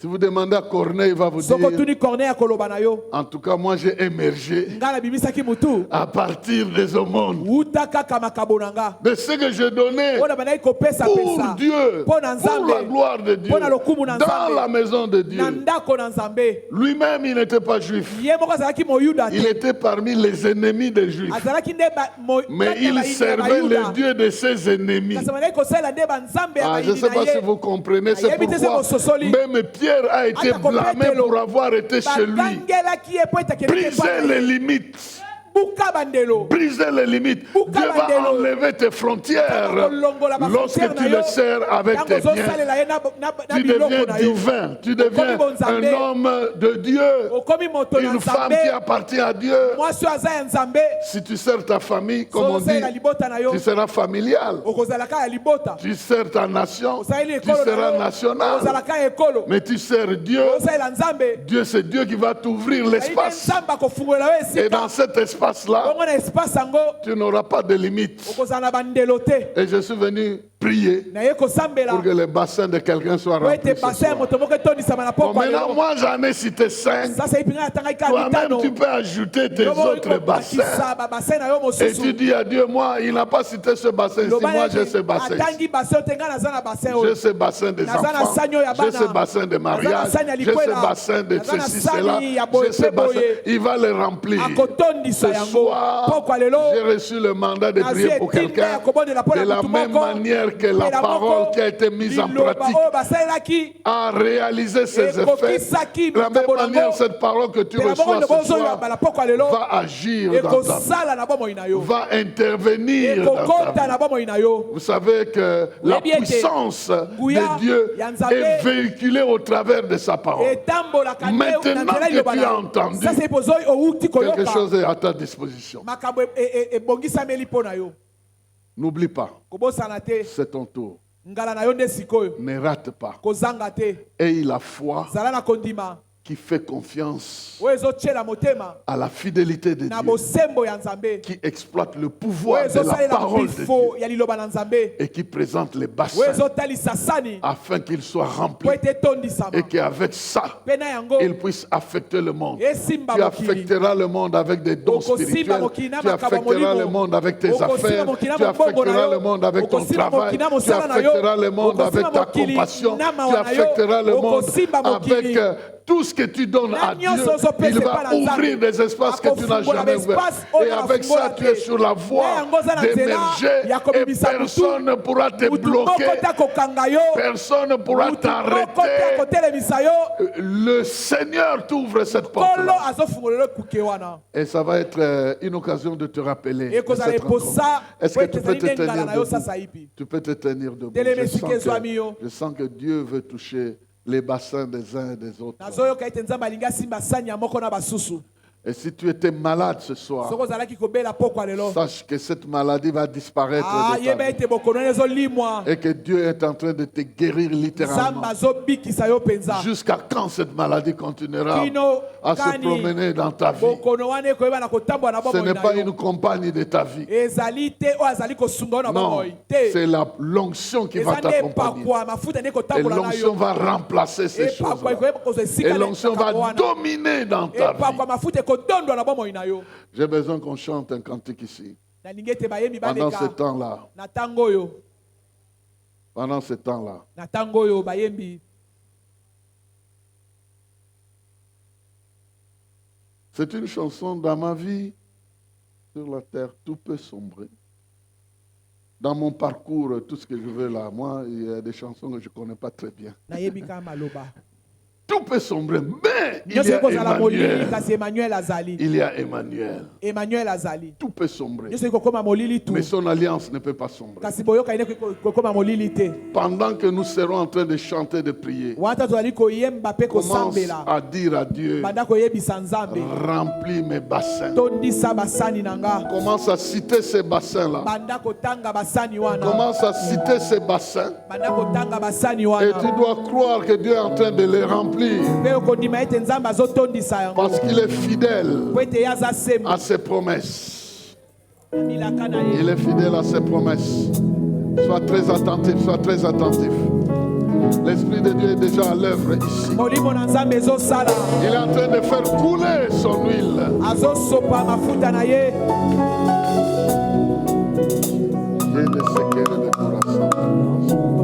Si vous demandez à Corneille, il va vous soki dire, otuni corneille akoloba na yo en tout cas, moi j'ai émergé ngai nabimisaki mutu à partir des aumônes, wuta kaka makabo na nga de ce que je donnais oyo na bandaki kopesa pour pesa Dieu, mpo na pour la nzambe gloire de Dieu, mpo na lokumu na dans nzambe la maison de Dieu. na ndako na nzambe Lui-même, il n'était pas juif. ye moko azalaki moyuda Il te était parmi les ennemis des juifs. azalaki nde Mais il servait le Dieu de ses ennemis. kasi bandaki kosalela nde banzambe ya Ah, je ne bayini sais pas na si ye vous comprenez. C'est Ayebi te se pourquoi bososoli. même Pierre a été Ata blâmé kopetelo. pour avoir été chez lui. bakangelaki ye po ete akendeki Brisez epai na les ye. limites. buka bandelo Brisez les limites. Buka Dieu va bandelo. enlever tes frontières kolongola lorsque bafrontière tu na yo le sers avec ntango tes biens. ozosalela ye na Tu biloko deviens na yo divin. Tu deviens bonzambe. un homme de Dieu. okomi moto na Une femme nzambe qui appartient à Dieu. mwasi oyo aza ya nzambe Si tu sers ta famille, comme on dit, ozosalela libota na yo tu seras familial. okozalaka ya libota Tu sers ta nation, osaleli tu ekolo seras na yo national. okozalaka ya ekolo Mais tu sers Dieu. ozosalela nzambe Dieu, c'est Dieu qui va t'ouvrir ayi nde l'espace. nzambe akofungolela yo Et dans esika cet espace-là, bongo na espace yango tu n'auras pas de limites. okozala na bandelo te Et je suis venu prier naye kosambela pour que le bassin de quelqu'un soit po rempli ete ce bassin ya soir. moto moko etondisama na Bon, poko ya maintenant, lelo moi, j'en ai cité 5. sasa ipinga natangaki kaka Toi-même, mitano tu peux ajouter tes Yo moko autres bassins. okobakisa babassin na yo Et tu mosusu dis à Dieu, moi, il n'a pas cité ce bassin ici. Loba Moi, ete j'ai ce bassin ici. atangi bassin oyo te ngai naza na bassin J'ai oyo ce bassin des Naza na enfants. sani oyo ya J'ai bana. ce bassin de Naza na mariage. sani ya J'ai ce likwela. bassin de Naza na ceci, sani cela. ya boye J'ai ce pe bassin. boye. Il va les remplir. akotondisa Ce yango soir, poko ya lelo j'ai reçu le mandat de nazwi prier pour etinda quelqu'un ya kobondela mpo de na la mutu même moko manière que la Mpela parole moko, qui a été mise en liloba pratique oyo basalelaki a réalisé ses effets. ekokisaki De la même makambo manière, nango cette parole que tu mpela moko reçois lobo ce ozoyoba soir na poko ya lelo va agir dans ta vie, ekosala na bomoi na yo va intervenir dans ta ekokota vie. na bomoi na yo Vous savez que la Oyebi ete puissance nguya de Dieu ya Nzambe est véhiculée au travers de sa parole. etambolaka nde Maintenant na nzela que iloba tu na as yo entendu, sasa epozo outi Quelque koyoka chose est à ta disposition. makambo ebongisameli mpo na yo N'oublie pas, kobosana te c'est ton tour. ngala na yo nde sikoyo Ne rate pas. kozanga te Aie la foi zala na kondima qui fait confiance oyo ezotyela motema à la fidélité de na Dieu, bosembo ya nzambe qui exploite le oyo pouvoir de la ezosalela parole de bifo Dieu ya liloba na nzambe et qui présente les oyo bassins ezotalisa sani afin qu'ils soient remplis po ete etondisama et qu'avec ça, mpe na yango ils puissent affecter le monde. esimba Tu mokili affecteras le monde avec des dons Okosimba spirituels. mokili na Tu makambo ya affecteras molimo. le monde avec tes Okosimba affaires. mokili na Tu mabongo na affecteras yo. le monde avec ton Okosimba travail. mokili na Tu mosala na yo. affecteras le monde avec Okosimba ta mokili compassion. na Tu mawa na yo. affecteras le monde Okosimba mokili. avec tout ce que tu donnes Na à Dieu. nyonso ozopesa Il epai va na Nzambe. ouvrir des espaces que tu n'as Akofungola jamais ouverts. espace oyo Et avec afungola ça, tu te. es sur la voie Na yango oza na nzela d'émerger ya et kobimisa personne ne pourra te mutu bloquer. moko te kokanga yo Personne ne pourra mutu moko te t'arrêter. akotelemisa yo Le Seigneur t'ouvre cette kolo porte-là. azofungolela ekuke wana Et ça va être une occasion de te rappeler. de ekozala cette rencontre. eposa Est-ce po que ete tu peux ezali te nde ngala tenir na yo debout? sasa ipi Tu peux te tenir debout. Teleme Je sens, sike ezwami yo. je sens que Dieu veut toucher les bassins des uns et des autres. nazoyoka ete nzambe alingi asimba sani ya moko na basusu Et si tu étais malade ce soir, Soko ozalaki kobela pokwa lelo. sache que cette maladie va disparaître Ah, de ta yeba vie. ete bokono ezolimwa. Et que Dieu est en train de te guérir littéralement. Nzambe azobikisa yo penza. Jusqu'à quand cette maladie continuera Kino à se kani promener dans ta vie? bokono wana ekoyeba na kotambola na Ce bomoi n'est na pas yo. une compagne de ta vie. Ezali te oyo azali kosunga yo na Non, bomoi te. c'est l'onction qui va Eza nde t'accompagner. epakwa mafuta nde Et kotambola na l'onction yo. va remplacer ces Epakwa choses-là. ekoyeba kozwa esika Et na l'onction va wana. dominer dans ta Epakwa vie. mafuta ekodondwa na bomoi na yo. J'ai besoin qu'on chante un cantique ici. Nalingi ete bayembi Pendant ce baleka temps-là. na ntango oyo. Pendant ce temps-là. Na ntango oyo bayembi. C'est une chanson dans ma vie. Sur la terre, tout peut sombrer. Dans mon parcours, tout ce que je veux là, moi, il y a des chansons que je ne connais pas très bien. Nayebi kaka maloba. Tout peut sombrer, mais il y Nyonso a ekozala molili Emmanuel. kasi Emmanuel azali. Il y a Emmanuel. Emmanuel azali. Tout peut sombrer, Nyonso ekokoma molili tu. mais son alliance ne peut pas sombrer. Kasi boyoka ine kokoma molili te. Pendant que nous serons en train de chanter, de prier, Wata tozali koyemba pe commence kosambela. à dire à Dieu, Banda koyebisa Nzambe. remplis mes bassins. Tondisa basani nanga. Commence à citer ces bassins-là. Banda kotanga basani wana. Commence à citer ces bassins. Banda kotanga basani Et wana. tu dois croire que Dieu est en train de les remplir. Pe okondima ete Nzambe azotondisa yango. Parce qu'il est fidèle Po ete yaza sembo. à ses promesses. Milaka na ye. Il est fidèle à ses promesses. Sois très attentif, sois très attentif. L'Esprit de Dieu est déjà à l'œuvre ici. Molimo na Nzambe ezosala. Il est en train de faire couler son huile. Azosopa mafuta na ye. Il y a des séquelles de courage.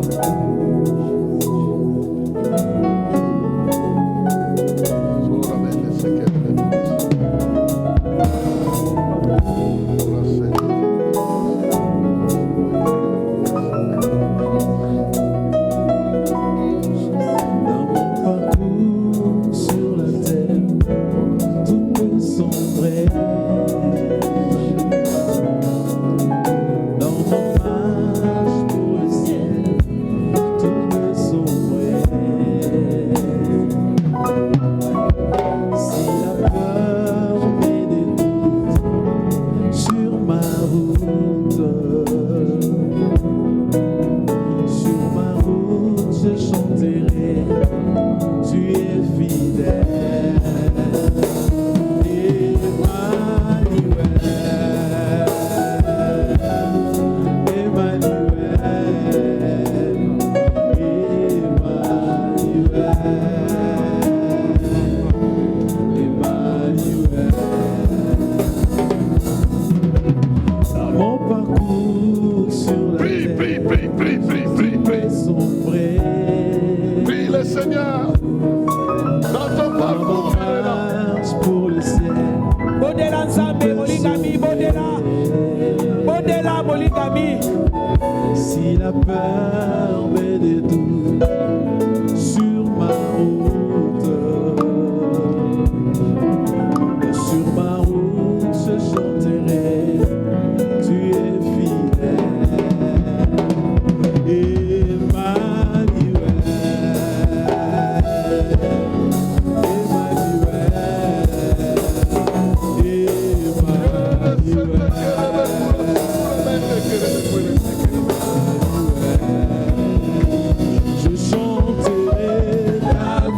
Dans mon parcours sur la terre, tout peut sombrer. Dans mon marche pour le ciel, tout peut sombrer. Si la peur met des doutes sur ma route, je chanterai, tu es fidèle, Emmanuel, Emmanuel, Emmanuel. Dans mon parcours sur la Prie, terre, prie, prie, prie, prie, prie, prie. sombrer. Prie le Seigneur. Dans ton parcours, maintenant. Marche pour le ciel. Bondela Nzambe molingami bondela. Bondela molingami. Si la peur met des doutes sur ma route, je chanterai, tu es fidèle, Emmanuel, je chanterai ta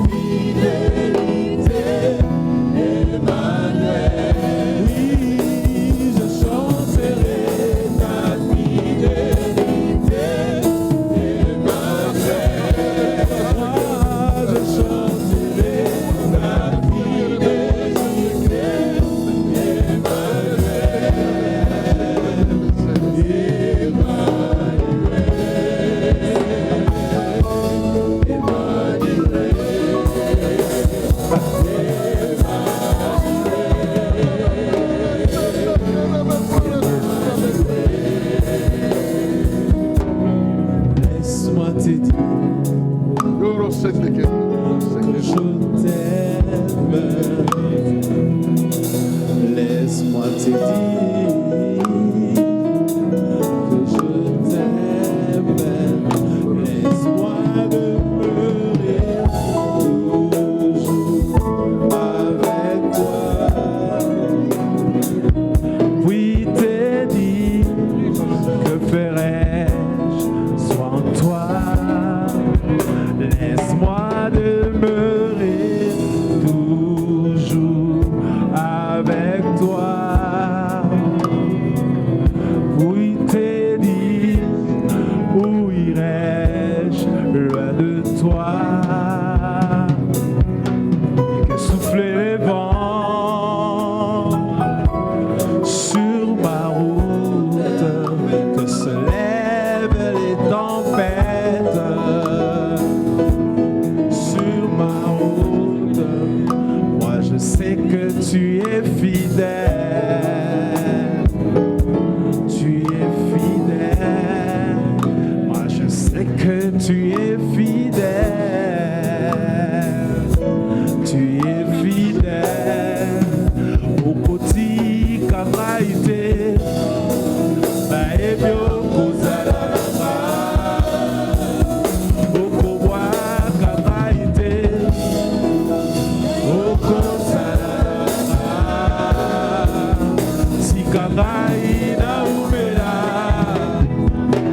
ngai naumela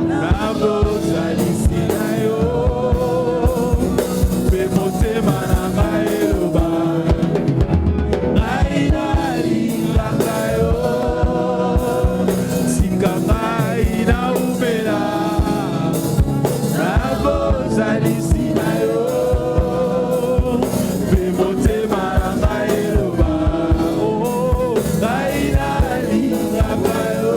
nabozalisi na yo mpe motema na ngai eloba ngai nalingaka yo tika ngai naumela nabozalisi na yo mpe motema na ngai eloba ngai nalingaka yo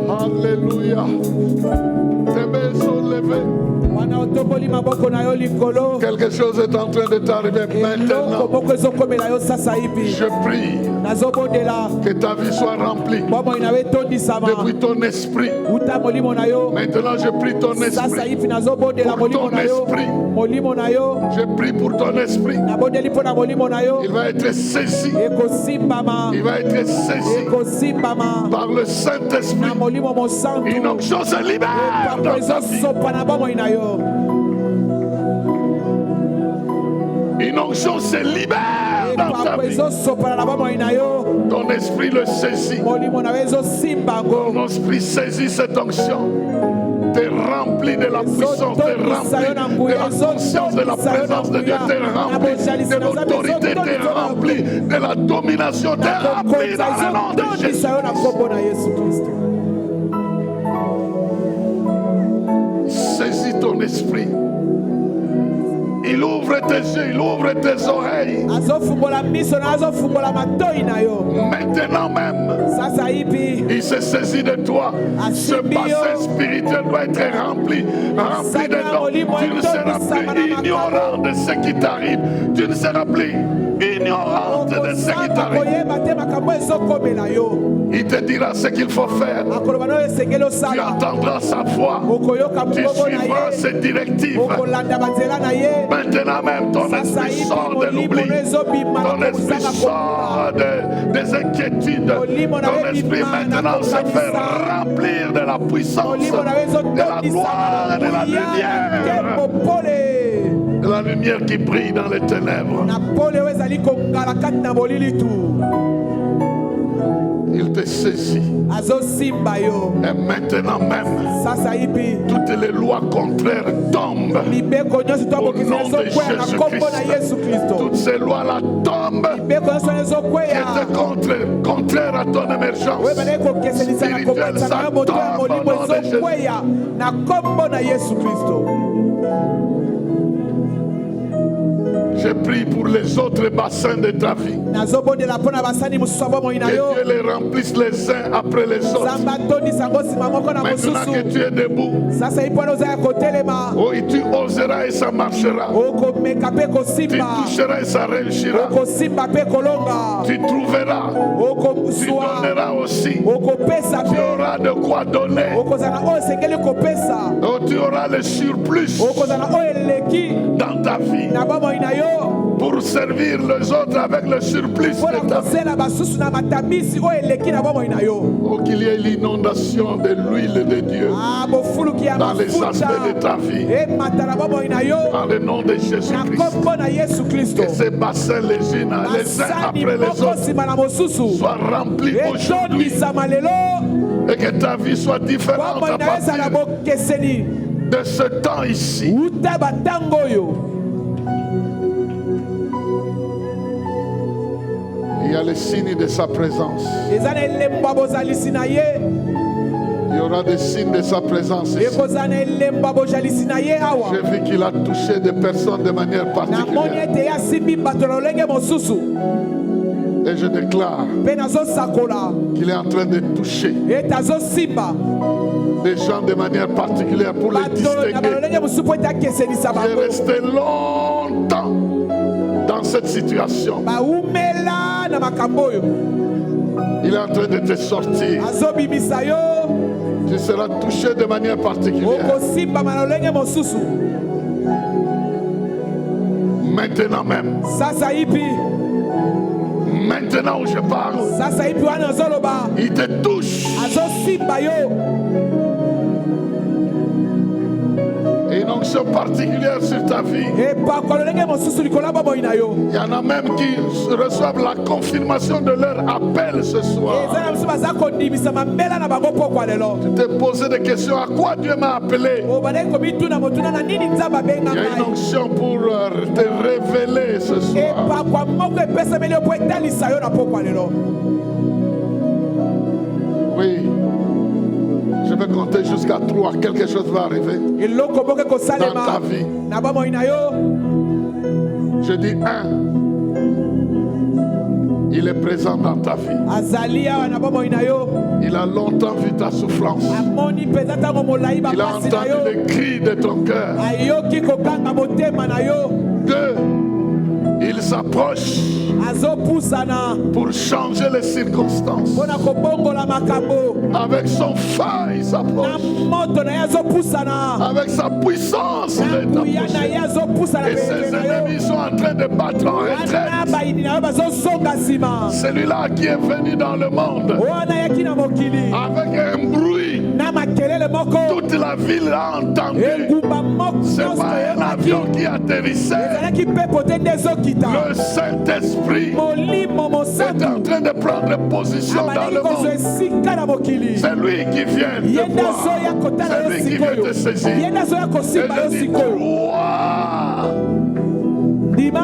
Alléluia. Tes mains sont levées. Quelque chose est en train de t'arriver maintenant. Je prie que ta vie soit remplie depuis ton esprit. Maintenant, je prie ton esprit. Pour ton esprit. Je prie pour ton esprit. Il va être saisi. Il va être saisi par le Saint-Esprit. Une onction se libère dans ta vie. Une onction se libère dans ta vie. Ton esprit le saisit. Ton esprit saisit cette onction. T'es rempli de la puissance, t'es rempli de la conscience de la présence de Dieu, t'es rempli de l'autorité, t'es rempli de la domination, t'es rempli dans le nom de Jésus. Saisis ton esprit. Il ouvre tes yeux, il ouvre tes oreilles. Maintenant même, il se saisit de toi. Ce bassin spirituel doit être rempli de dons. Tu ne seras plus ignorant de ce qui t'arrive. Tu ne seras plus ignorant de ce qui t'arrive. Il te dira ce qu'il faut faire. Tu entendras sa voix. Tu suivras ses directives. Maintenant même, ton esprit sort de l'oubli. Ton esprit sort des inquiétudes. Ton esprit maintenant se fait remplir de la puissance, de la gloire et de la lumière. De la lumière qui brille dans les ténèbres. Il te saisit. Et maintenant même, toutes les lois contraires tombent. Au nom de Jésus-Christ. Toutes ces lois-là tombent. Qui étaient contraires à ton émergence spirituelle, ça tombe au nom de Jésus. Je prie pour les autres bassins de ta vie. Que Dieu les remplisse les uns après les autres. Maintenant que tu es debout, tu oseras et ça marchera. Tu toucheras et ça réussira. Tu trouveras. Tu donneras aussi. Tu auras de quoi donner. Tu auras le surplus dans ta vie. Pour servir les autres avec le surplus de ta vie. Oh, qu'il y ait l'inondation de l'huile de Dieu dans les aspects de ta vie. Dans le nom de Jésus-Christ. Que ces bassins les uns après les autres soient remplis aujourd'hui. Et que ta vie soit différente à partir de ce temps ici. uta batango oyo. Il y a les signes de sa présence. Eza na elembo bozalisi na ye. Il y aura des signes de sa présence ici. Ekozala na elembo bozalisi na ye awa. J'ai vu qu'il a touché des personnes de manière Namoni particulière. ete asimbi bato na lolenge mosusu. Et je déclare Mpe nazosakola qu'il est en train de toucher ete azosimba des gens de manière particulière pour les bato na distinguer. balolenge mosusu po ete akesenisa J'ai bango. resté longtemps dans cette situation. Baumela na makambo oyo. Il est en train de te sortir. Azobimisa yo. Tu seras touché de manière particulière. Okosimba na lolenge mosusu. Maintenant même. Sasa ipi. Maintenant où je parle, Sasa ipi wana azoloba. il te touche. Azosimba yo. Et une onction particulière sur ta vie. Epakwa lolenge mosusu likolo ya bomoi na yo. Il y en a même qui reçoivent la confirmation de leur appel ce soir. Eza na mosusu baza kondimisa mambela na bango pokwa lelo. Tu t'es posé des questions. À quoi Dieu m'a appelé? Obandaki komituna motuna na nini nzambe abenga Il y a une ngai. onction pour te révéler ce soir. Epakwa moko epesameli yo po etalisa yo na pokwa lelo. Oui. Je vais compter jusqu'à 3. Quelque chose va arriver. Eloko moko Dans ta ekosalema vie. na bomoi na yo. Je dis 1. Il est présent dans ta vie. Azali awa na bomoi na yo. Il a longtemps vu ta souffrance. Amoni mpenza ntango molai Il a bapasi na entendu yo. les cris de ton cœur. Ayoki kokanga motema na yo. 2. Il s'approche Azopusana pour changer les circonstances. mpona kobongola makambo. Avec son feu, il Na s'approche. moto na ye azopusana. Avec sa puissance, il Na est nguya na ye approché. azopusana Et ses pembeni na yo. ennemis sont en train de battre en Wana retraite. bayini na yo bazosonga nsima. Celui-là qui est venu dans le monde Wana ayaki na mokili avec un bruit, na makelele moko. toute la ville a entendu. Engumba moko C'est nyonso pas un eyokaki. avion qui atterrissait. Ezalaki mpepo te nde ezokita. Le Saint-Esprit Molimo est en mosantu train de prendre position dans abandaki le kozwa monde. esika na mokili. C'est lui qui vient Ye te nde voir. azoya kotala C'est yo lui qui vient sikoyo. te saisir. Ye nde azoya Et kosimba yo je dis, sikoyo. crois. Ndima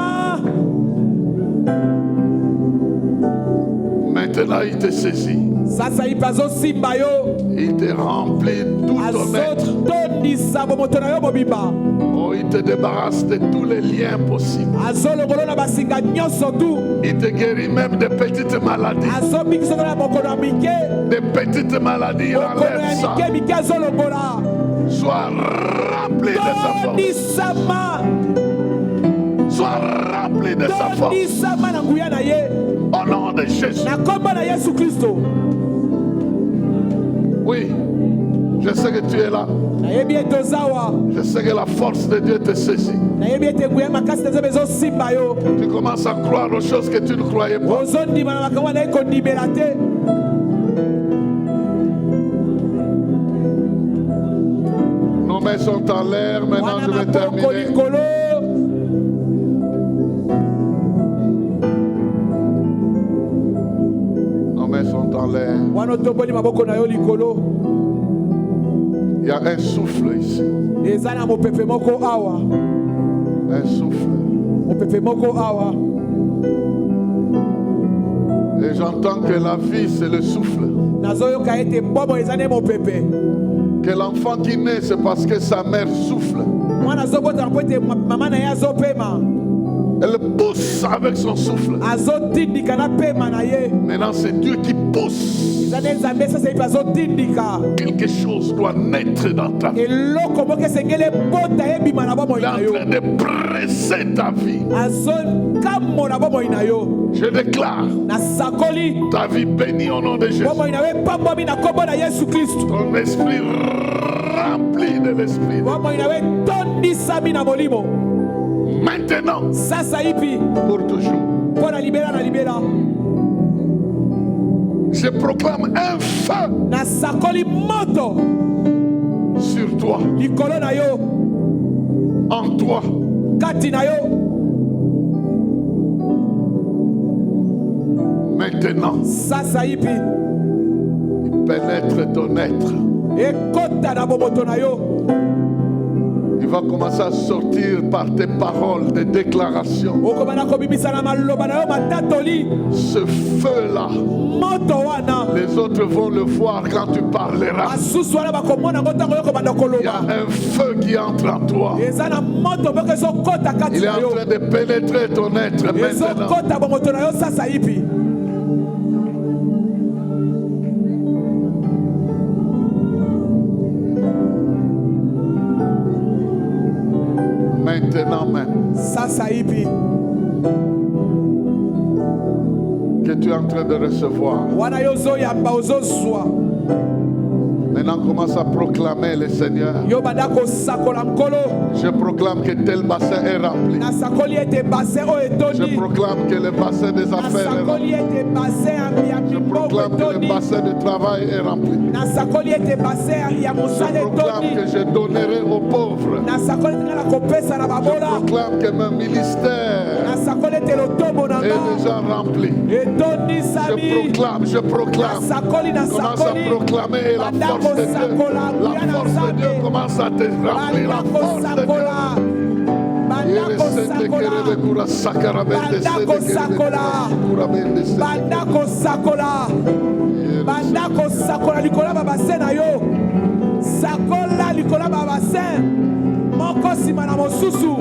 Maintenant, il te saisit. sasa ipe azosimba yo. Il te remplit tout ton être. Azotondisa bomoto na yo mobimba. Oh, il te débarrasse de tous les liens possibles. Azolongolo na basinga nyonso tu. Il te guérit même des petites maladies. Azobikisa na mokolo ya mike. Des petites maladies, il Mokolo enlève ya ça. mike mike azolongola. Sois rempli de sa force. Tondisama. Sois rempli de sa force. Tondisama na nguya na ye. Au nom de Jésus. Na kombo na Yesu Kristo. Oui, je sais que tu es là. Nayebi ete ozawa. Je sais que la force de Dieu te saisit. Nayebi ete nguya makasi na nzambe ezosimba yo. Tu commences à croire aux choses que tu ne croyais pas. Ozondima na makambo na ye kondimela te. Nos mains sont en l'air. Maintenant, Wana je vais maboko terminer. likolo. Nos mains sont en l'air. Wana otomboli maboko na yo likolo. Il y a un souffle ici. Eza na mopepe moko awa. Un souffle. Mopepe moko awa. Et j'entends que la vie, c'est le souffle. Nazoyoka ete bobo eza ne mopepe. Que l'enfant qui naît, c'est parce que sa mère souffle. Mwana azobotana po ete mama na ye azopema. Elle pousse avec son souffle. Azotindika na pema na ye. Maintenant, c'est Dieu qui pousse. Eza ne nzambe sasa ipe azotindika. Quelque chose doit naître dans ta vie. Eloko moko esengeli ebota ebima na bomoi Il est na en yo. train de presser ta vie. Azokamola bomoi na yo. Je déclare Nasakoli ta vie bénie au nom de Jésus. bomoi na yo epambwami na kombo na Yesu Kristo. Ton esprit rempli de l'esprit. Bomoi na yo etondisami na molimo. Maintenant, Sasa ipi pour toujours. mpo na libela na libela. Je proclame un feu Nasakoli moto sur toi, likolo na yo, en toi. kati na yo. Maintenant, Sasa ipi il pénètre ton être. ekota na bomoto na yo. vas commencer à sortir par tes paroles, des déclarations. okobana kobimisa na maloba na yo matatoli Ce feu-là, moto wana les autres vont le voir quand tu parleras. basusu wana bakomona ngo ntango yo kobanda Il y a koloba un feu qui entre en toi. eza na moto moko ezokota kati Il est na en yo train de pénétrer ton être maintenant. ezokota bongoto na yo sasa hivi. Maintenant même, Sasa hivi que tu es en train de recevoir. wana yo ozoyamba ozozwa Maintenant, commence à proclamer le Seigneur. yo banda kosakola nkolo Je proclame que tel bassin est rempli. nasakoli ete bassin oyo Je etoni proclame que le bassin des affaires est rempli. nasakoli ete bassin ya Je miboko proclame que le etoni bassin de travail est rempli. nasakoli ete bassin ya Je mosala proclame etoni que je donnerai aux pauvres. nasakoli ete nga na kopesa na Je babola proclame que mon ministère nasakoli ete lotombo na est nga déjà rempli. etonisami Je proclame. nasakoli Commence à nasakoli proclamer et la banda force de Dieu. kosakola La nguya na force de Dieu nzambe commence à te remplir. La banda force de Dieu. kosakola banda kosakola banda kosakola banda kosakola likolo ya babasin na yo sakola likolo ya babasin moko nsima na mosusu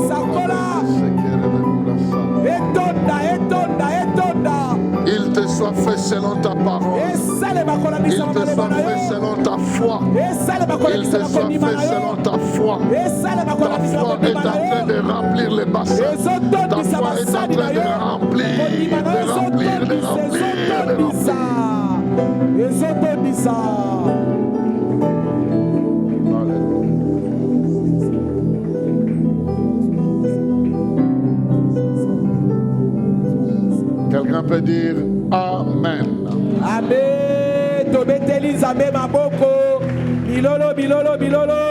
sakola etonda etonda etonda Il te soit fait selon ta parole. esalema Il kolabisa te maloba soit na fait yo selon ta foi. esalema Il te kolabisa na soit kondima fait na selon yo ta foi. esalema Ta kolabisa na foi est kondima en na train de yo remplir les bassins. Ta ezotondisa foi est en basani na train de yo remplir, kondima na yo de remplir, de ezotondisa remplir, de ezotondisa remplir. ezotondisa Quelqu'un peut dire Amen. abe tobeteli nzambe maboko bilolo bilolo bilolo